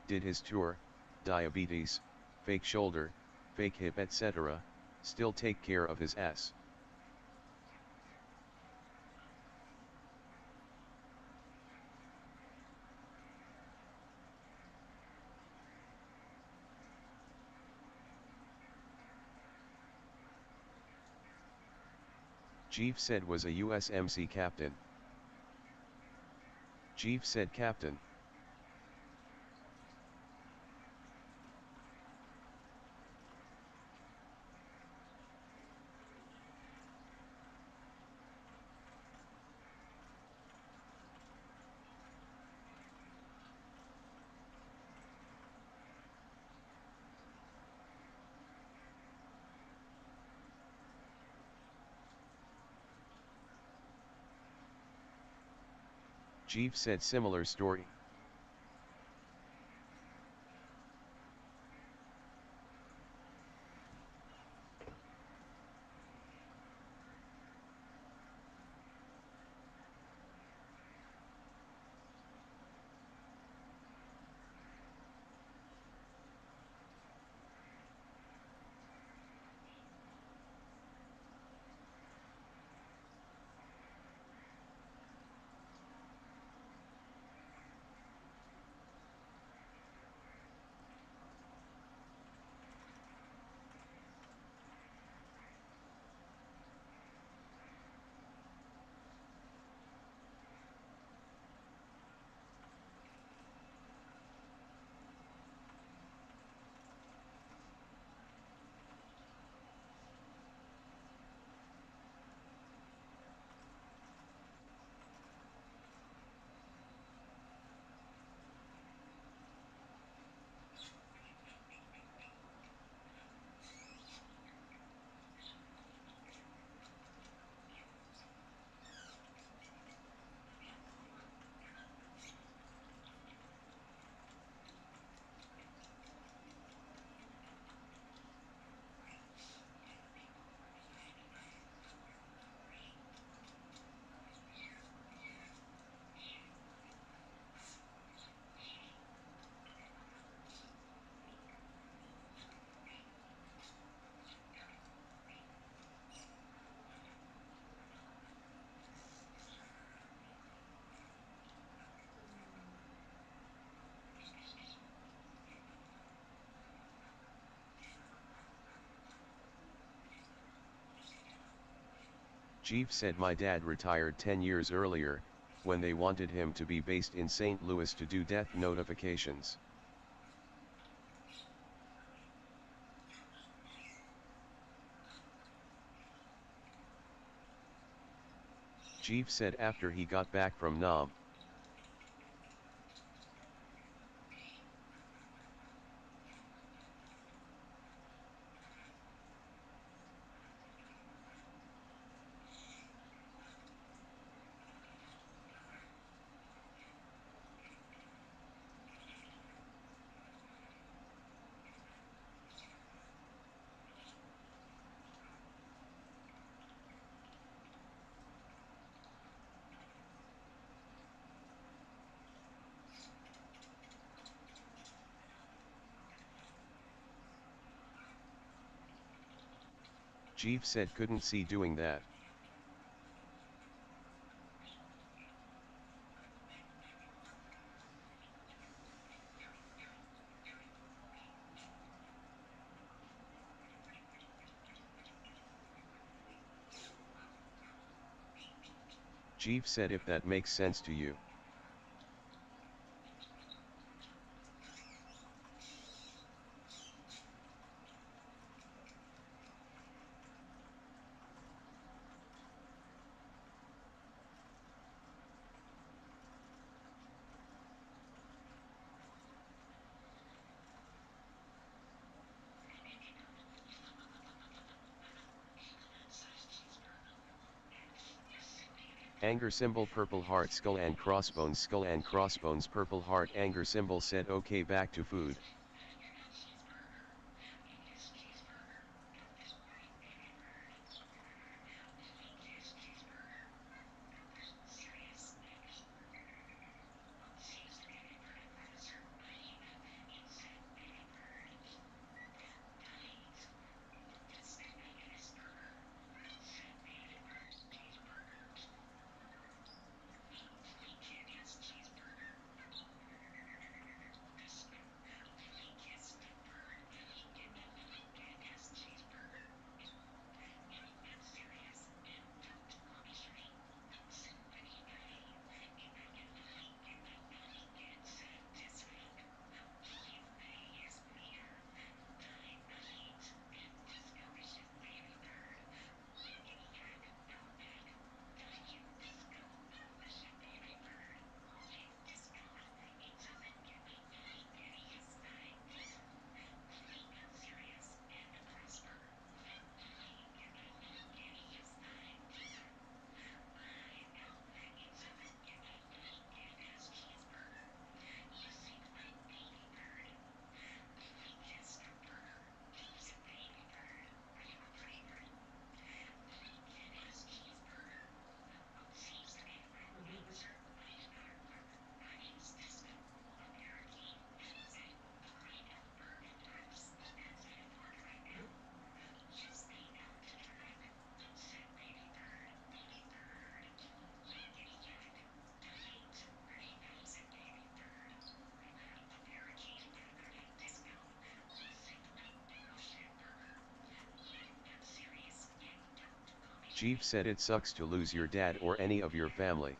did his tour, diabetes, fake shoulder, fake hip etc., still take care of his ass. Jeev said was a USMC captain. Jeev said captain. Jeev said similar story. Jeeves said my dad retired 10 years earlier, when they wanted him to be based in St. Louis to do death notifications. Jeeves said after he got back from Nam. Jeeves said couldn't see doing that. Jeeves said if that makes sense to you. Anger symbol purple heart skull and crossbones purple heart anger symbol said okay back to food. Jeeves said it sucks to lose your dad or any of your family.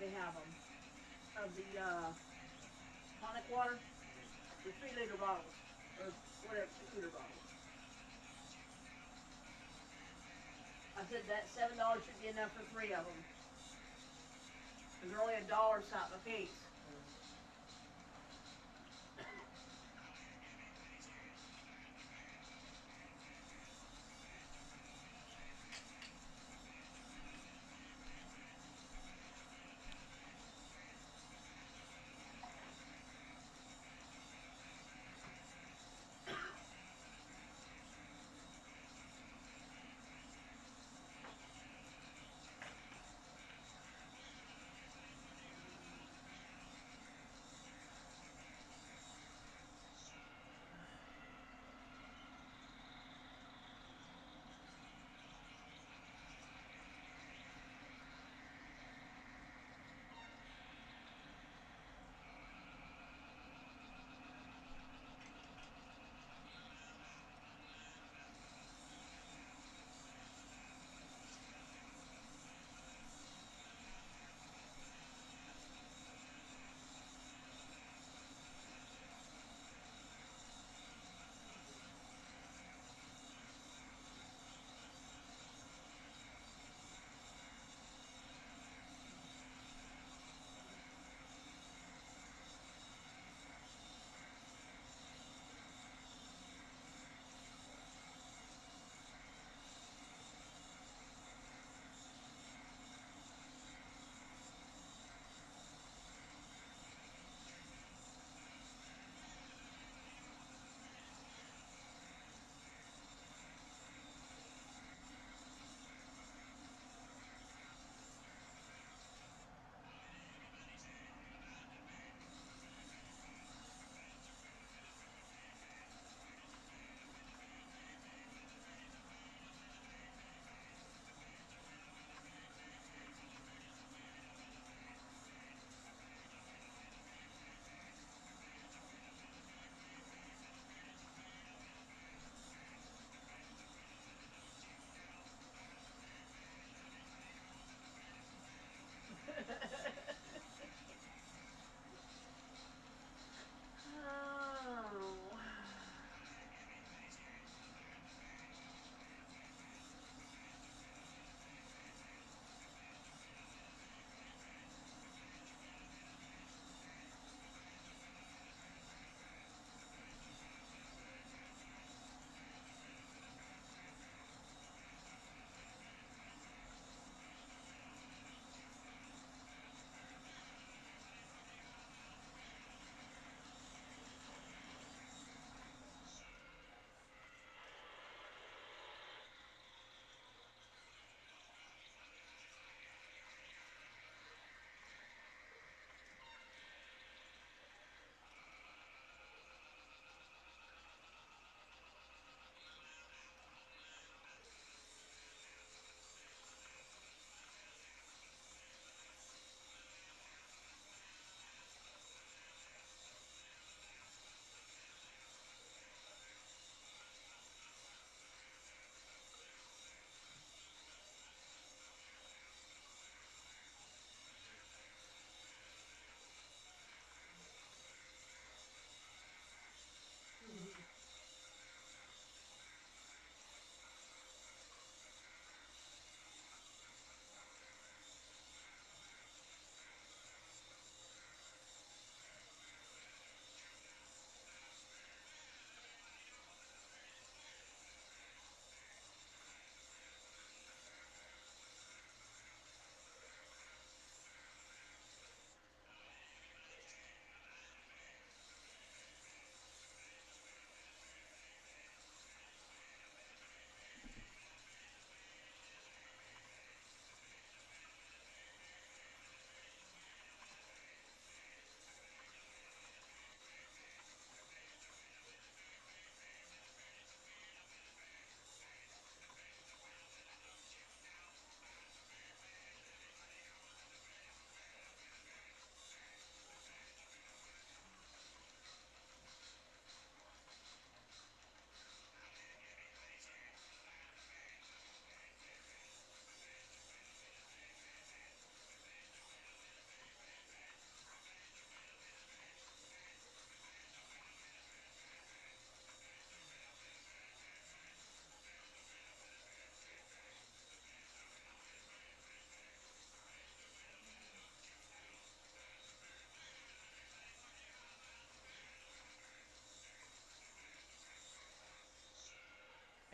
they have them of the tonic water, the 3-liter bottles or whatever, 2-liter bottles. I said that $7 should be enough for 3 of them. Cause they're only $1 something a piece.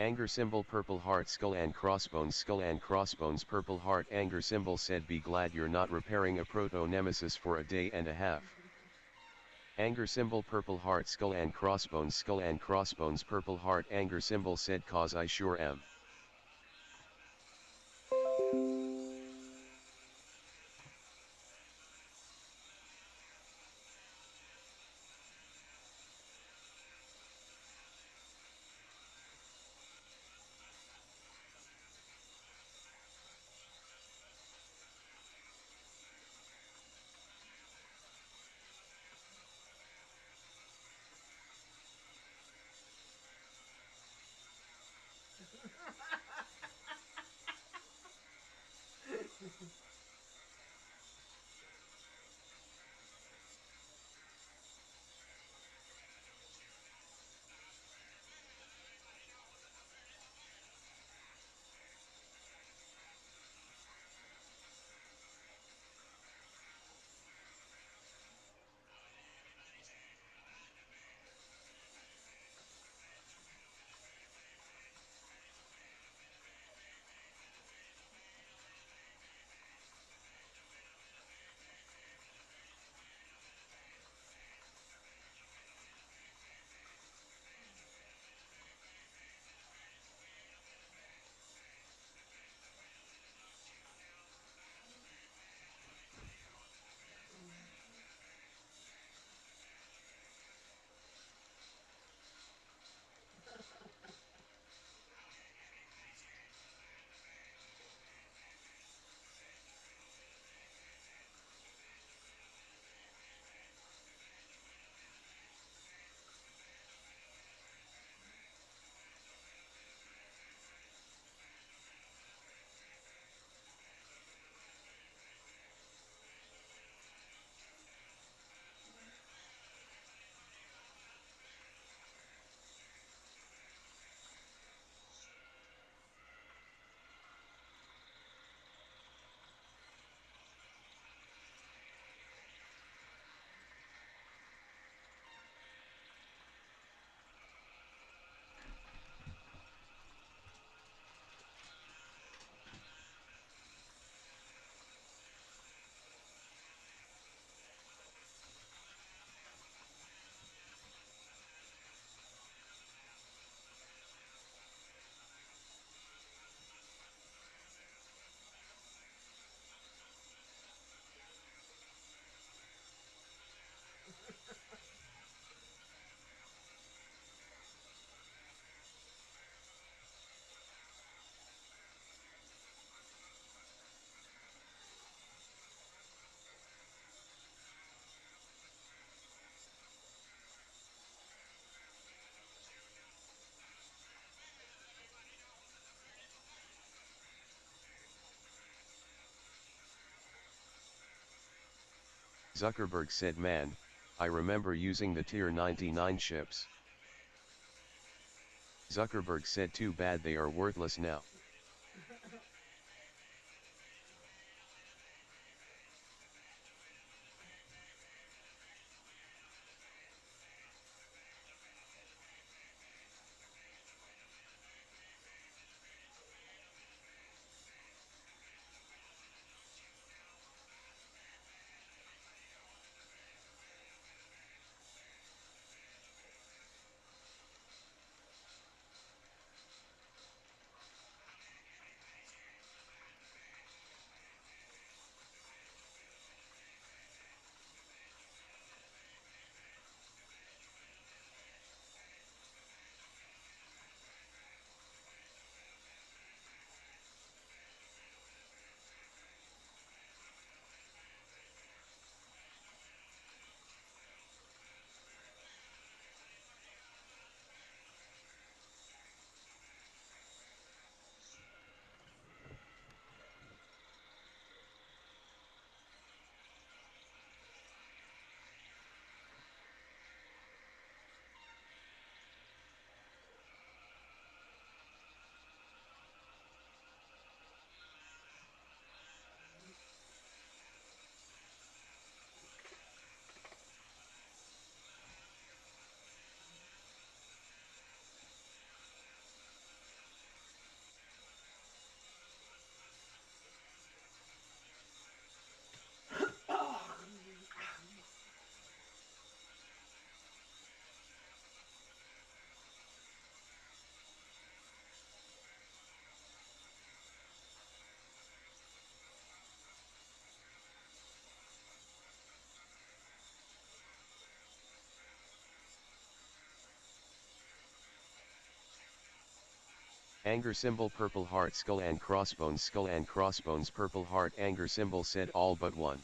Anger symbol purple heart skull and crossbones purple heart anger symbol said be glad you're not repairing a proto-nemesis for a day and a half. Anger symbol purple heart skull and crossbones purple heart anger symbol said cause I sure am. Zuckerberg said man, I remember using the tier 99 ships. Zuckerberg said too bad they are worthless now. Anger symbol purple heart skull and crossbones purple heart anger symbol said all but one.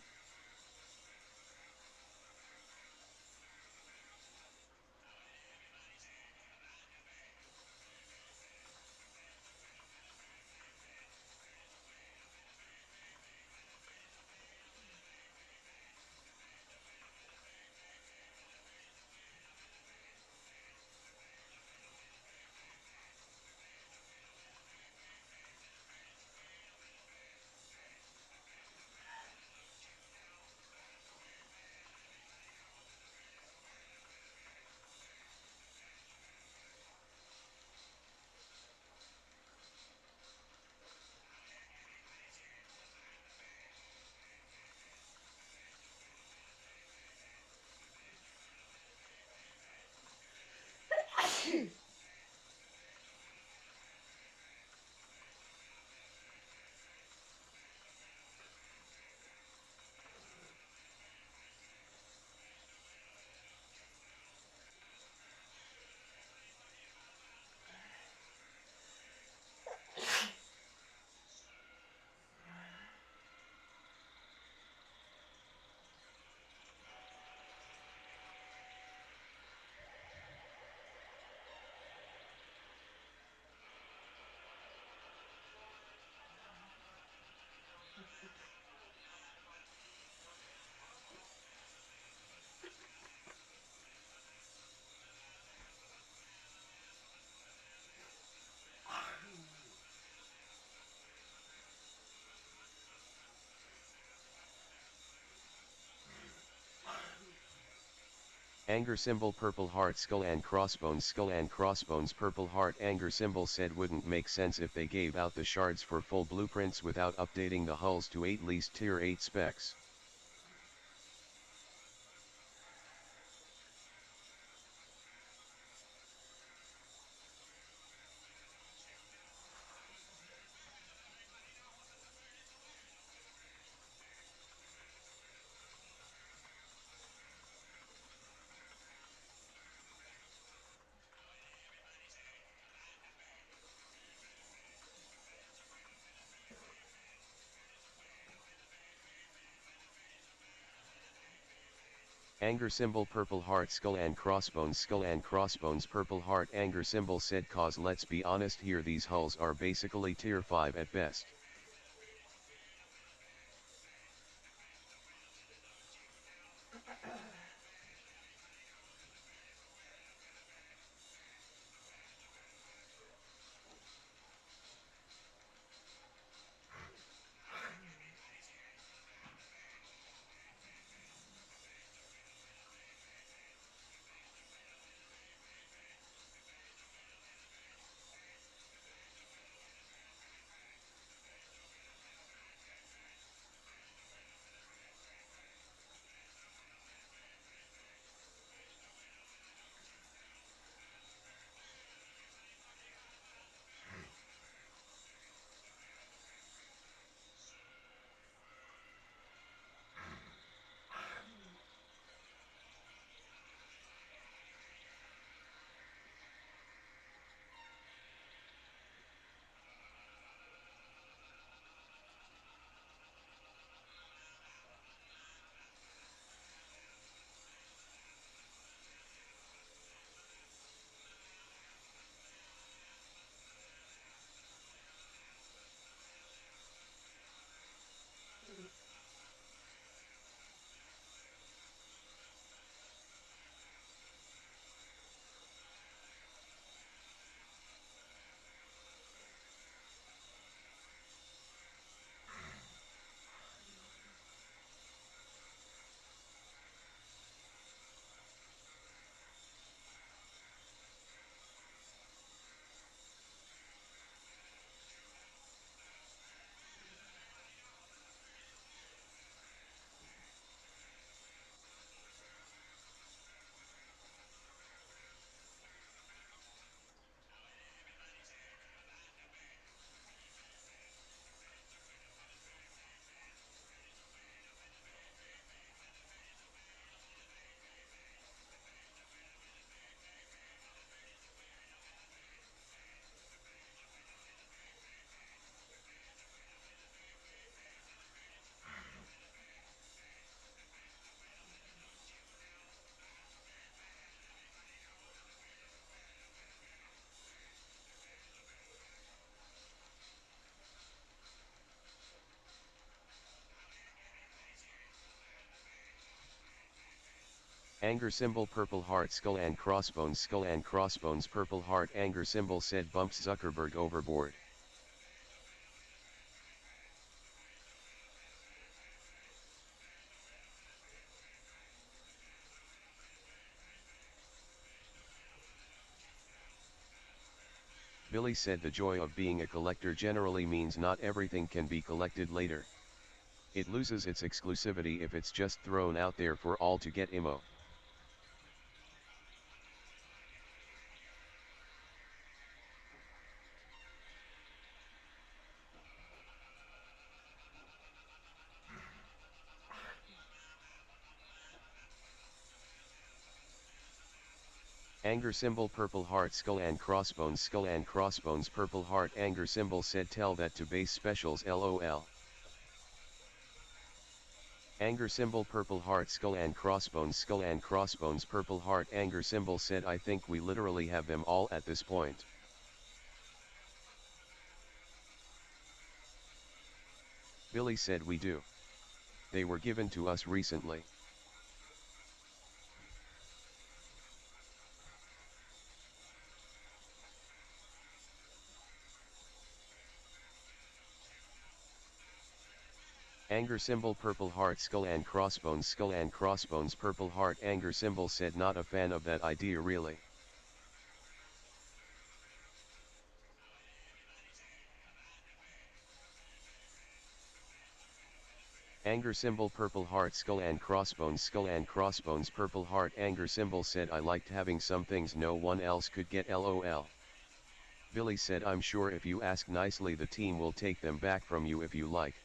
Anger symbol purple heart skull and crossbones purple heart anger symbol said wouldn't make sense if they gave out the shards for full blueprints without updating the hulls to at least tier 8 specs. Anger symbol purple heart skull and crossbones purple heart anger symbol said cause let's be honest here these hulls are basically tier 5 at best. Anger symbol purple heart skull and crossbones purple heart anger symbol said bumps Zuckerberg overboard. Billy said the joy of being a collector generally means not everything can be collected later. It loses its exclusivity if it's just thrown out there for all to get imo. Anger symbol purple heart skull and crossbones purple heart anger symbol said tell that to base specials lol. Anger symbol purple heart skull and crossbones purple heart anger symbol said I think we literally have them all at this point. Billy said we do. They were given to us recently. Anger symbol purple heart skull and crossbones purple heart anger symbol said not a fan of that idea really. Anger symbol purple heart skull and crossbones purple heart anger symbol said I liked having some things no one else could get lol. Billy said I'm sure if you ask nicely the team will take them back from you if you like.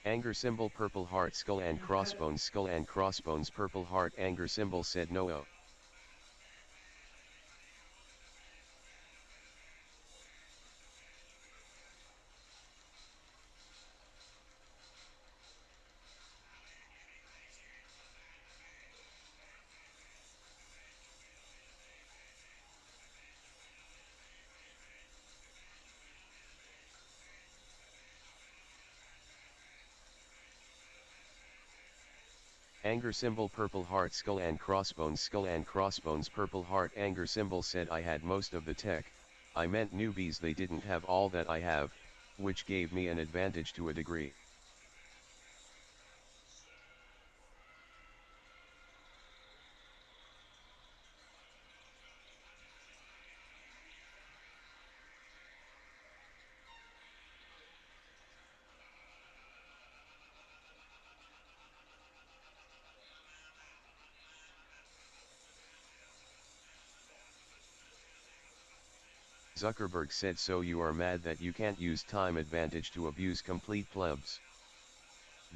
Anger symbol purple heart skull and crossbones purple heart anger symbol said no. Anger symbol purple heart skull and crossbones purple heart anger symbol said I had most of the tech, I meant newbies they didn't have all that I have, which gave me an advantage to a degree. Zuckerberg said so you are mad that you can't use time advantage to abuse complete plebs.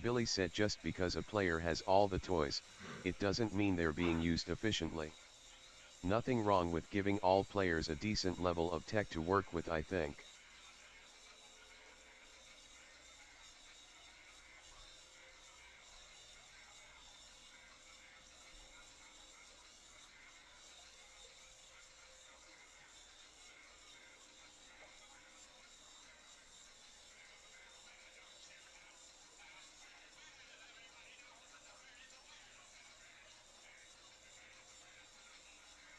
Billy said just because a player has all the toys, it doesn't mean they're being used efficiently. Nothing wrong with giving all players a decent level of tech to work with I think.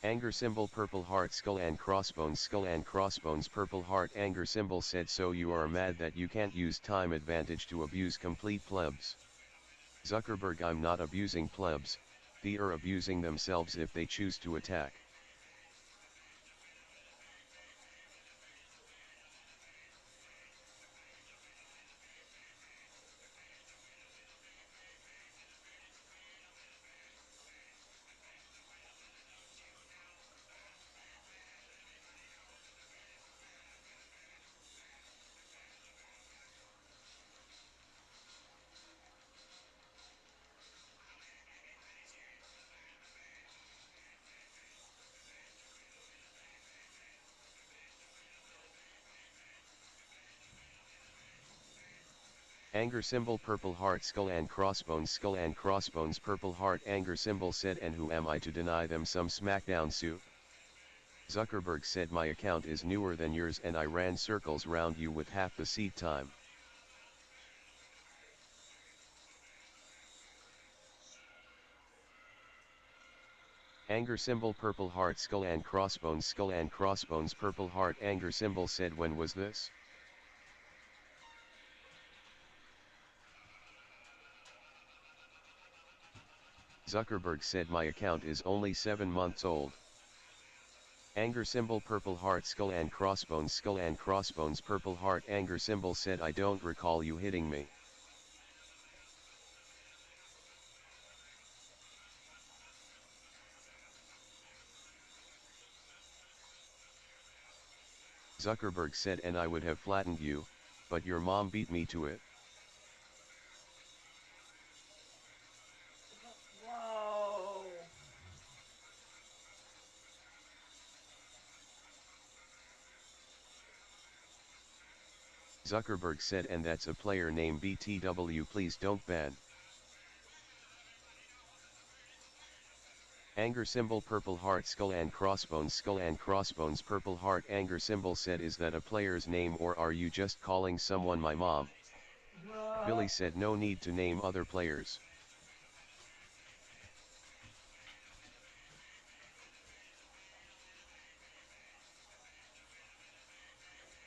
Anger symbol purple heart skull and crossbones purple heart anger symbol said so you are mad that you can't use time advantage to abuse complete plebs. Zuckerberg I'm not abusing plebs, they are abusing themselves if they choose to attack. Anger symbol purple heart skull and crossbones purple heart anger symbol said and who am I to deny them some smackdown soup? Zuckerberg said my account is newer than yours and I ran circles round you with half the seat time. Anger symbol purple heart skull and crossbones purple heart anger symbol said when was this? Zuckerberg said my account is only 7 months old. Anger symbol purple heart skull and crossbones purple heart anger symbol said I don't recall you hitting me. Zuckerberg said and I would have flattened you, but your mom beat me to it. Whoa. Zuckerberg said and that's a player name BTW please don't ban. Anger symbol purple heart skull and crossbones purple heart anger symbol said is that a player's name or are you just calling someone my mom? Billy said no need to name other players.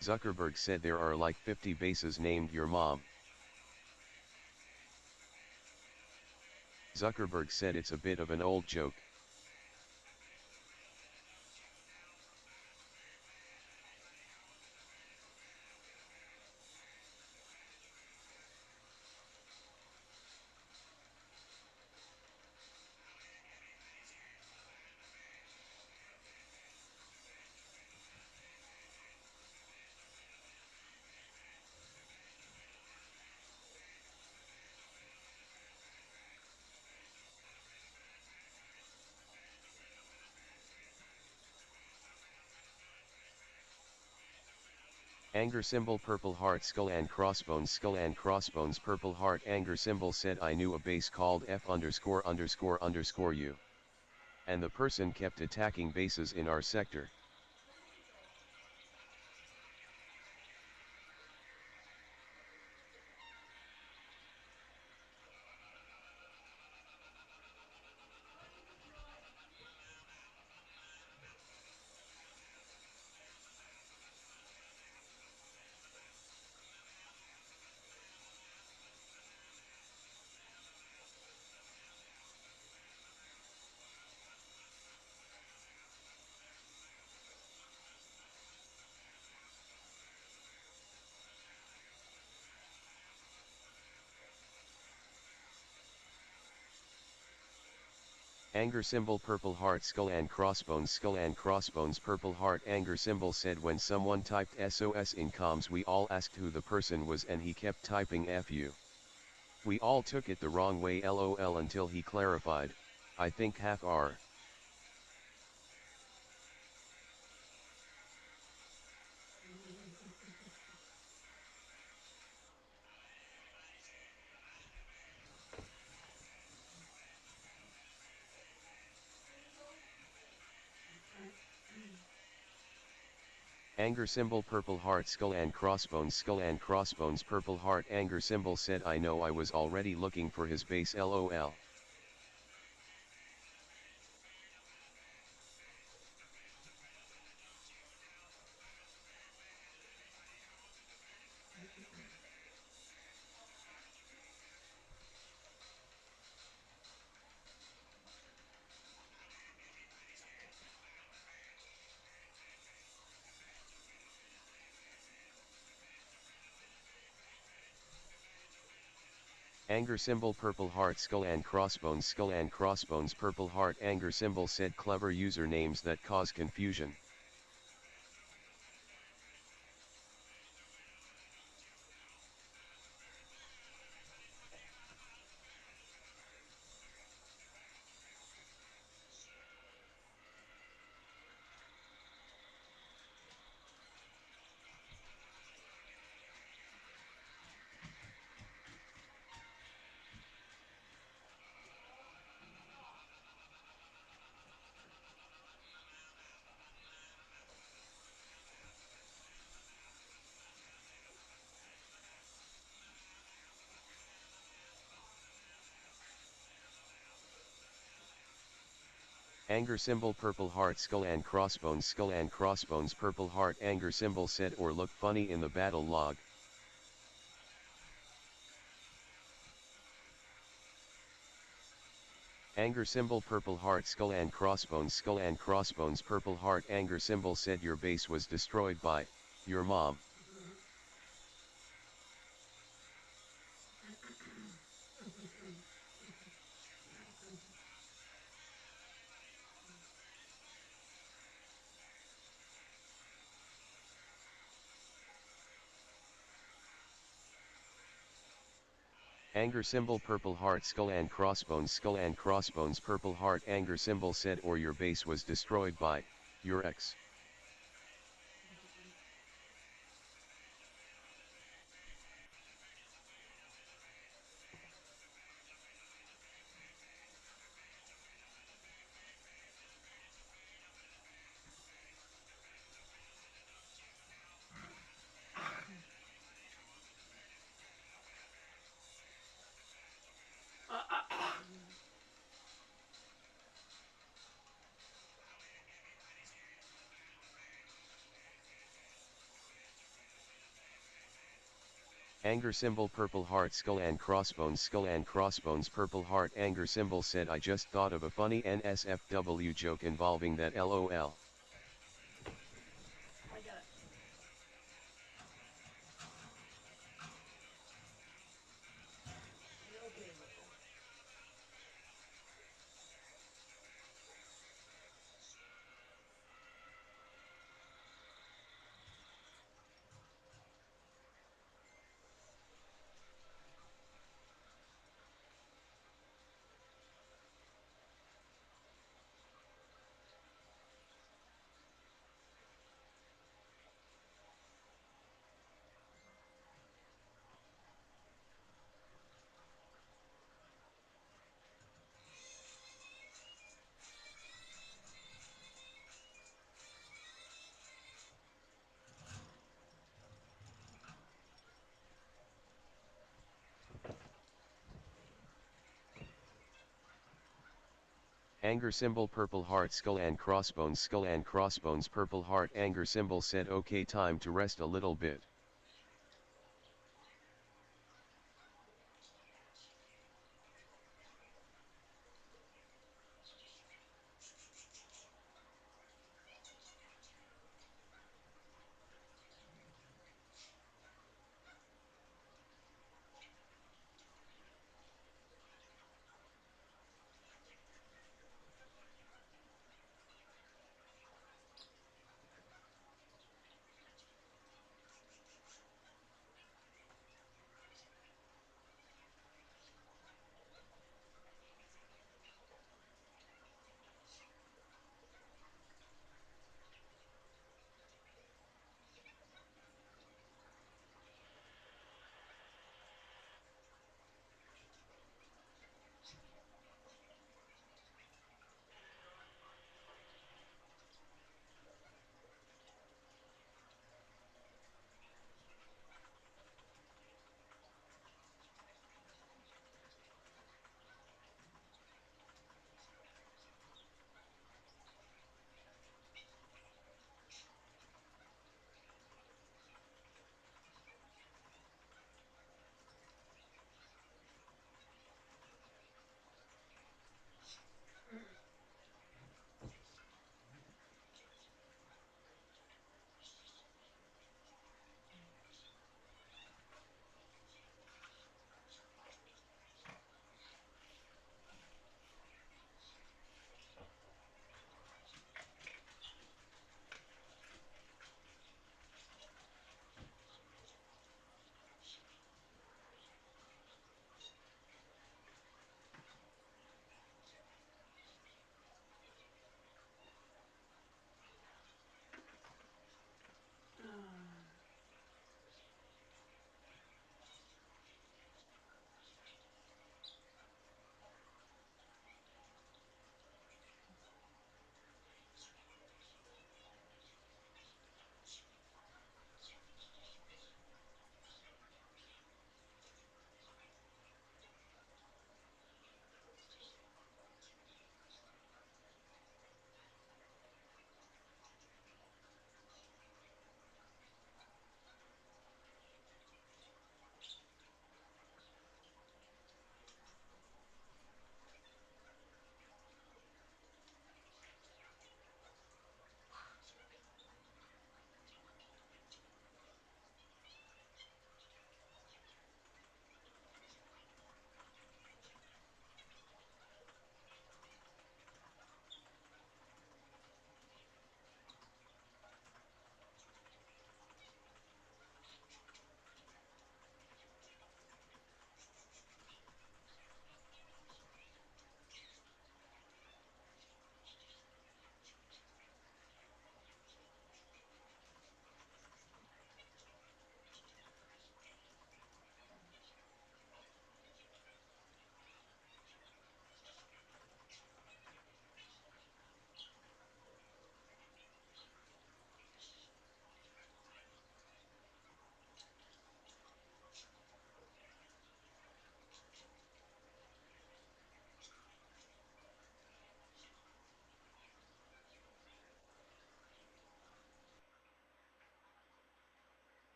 Zuckerberg said there are like 50 bases named your mom. Zuckerberg said it's a bit of an old joke. Anger symbol purple heart skull and crossbones purple heart anger symbol said I knew a base called F ___ you. And the person kept attacking bases in our sector. Anger symbol purple heart skull and crossbones purple heart anger symbol said when someone typed SOS in comms we all asked who the person was and he kept typing FU. We all took it the wrong way LOL until he clarified, I think half are. Anger symbol purple heart skull and crossbones purple heart anger symbol said I know I was already looking for his base LOL. Anger symbol purple heart skull and crossbones purple heart anger symbol said clever usernames that cause confusion. Anger symbol purple heart skull and crossbones purple heart anger symbol said or look funny in the battle log. Anger symbol purple heart skull and crossbones purple heart anger symbol said your base was destroyed by your mom. Anger symbol purple heart skull and crossbones purple heart anger symbol said or your base was destroyed by your ex. Anger symbol purple heart skull and crossbones purple heart anger symbol said I just thought of a funny NSFW joke involving that LOL. I got it. Okay, Will. Anger symbol purple heart skull and crossbones purple heart anger symbol said okay time to rest a little bit.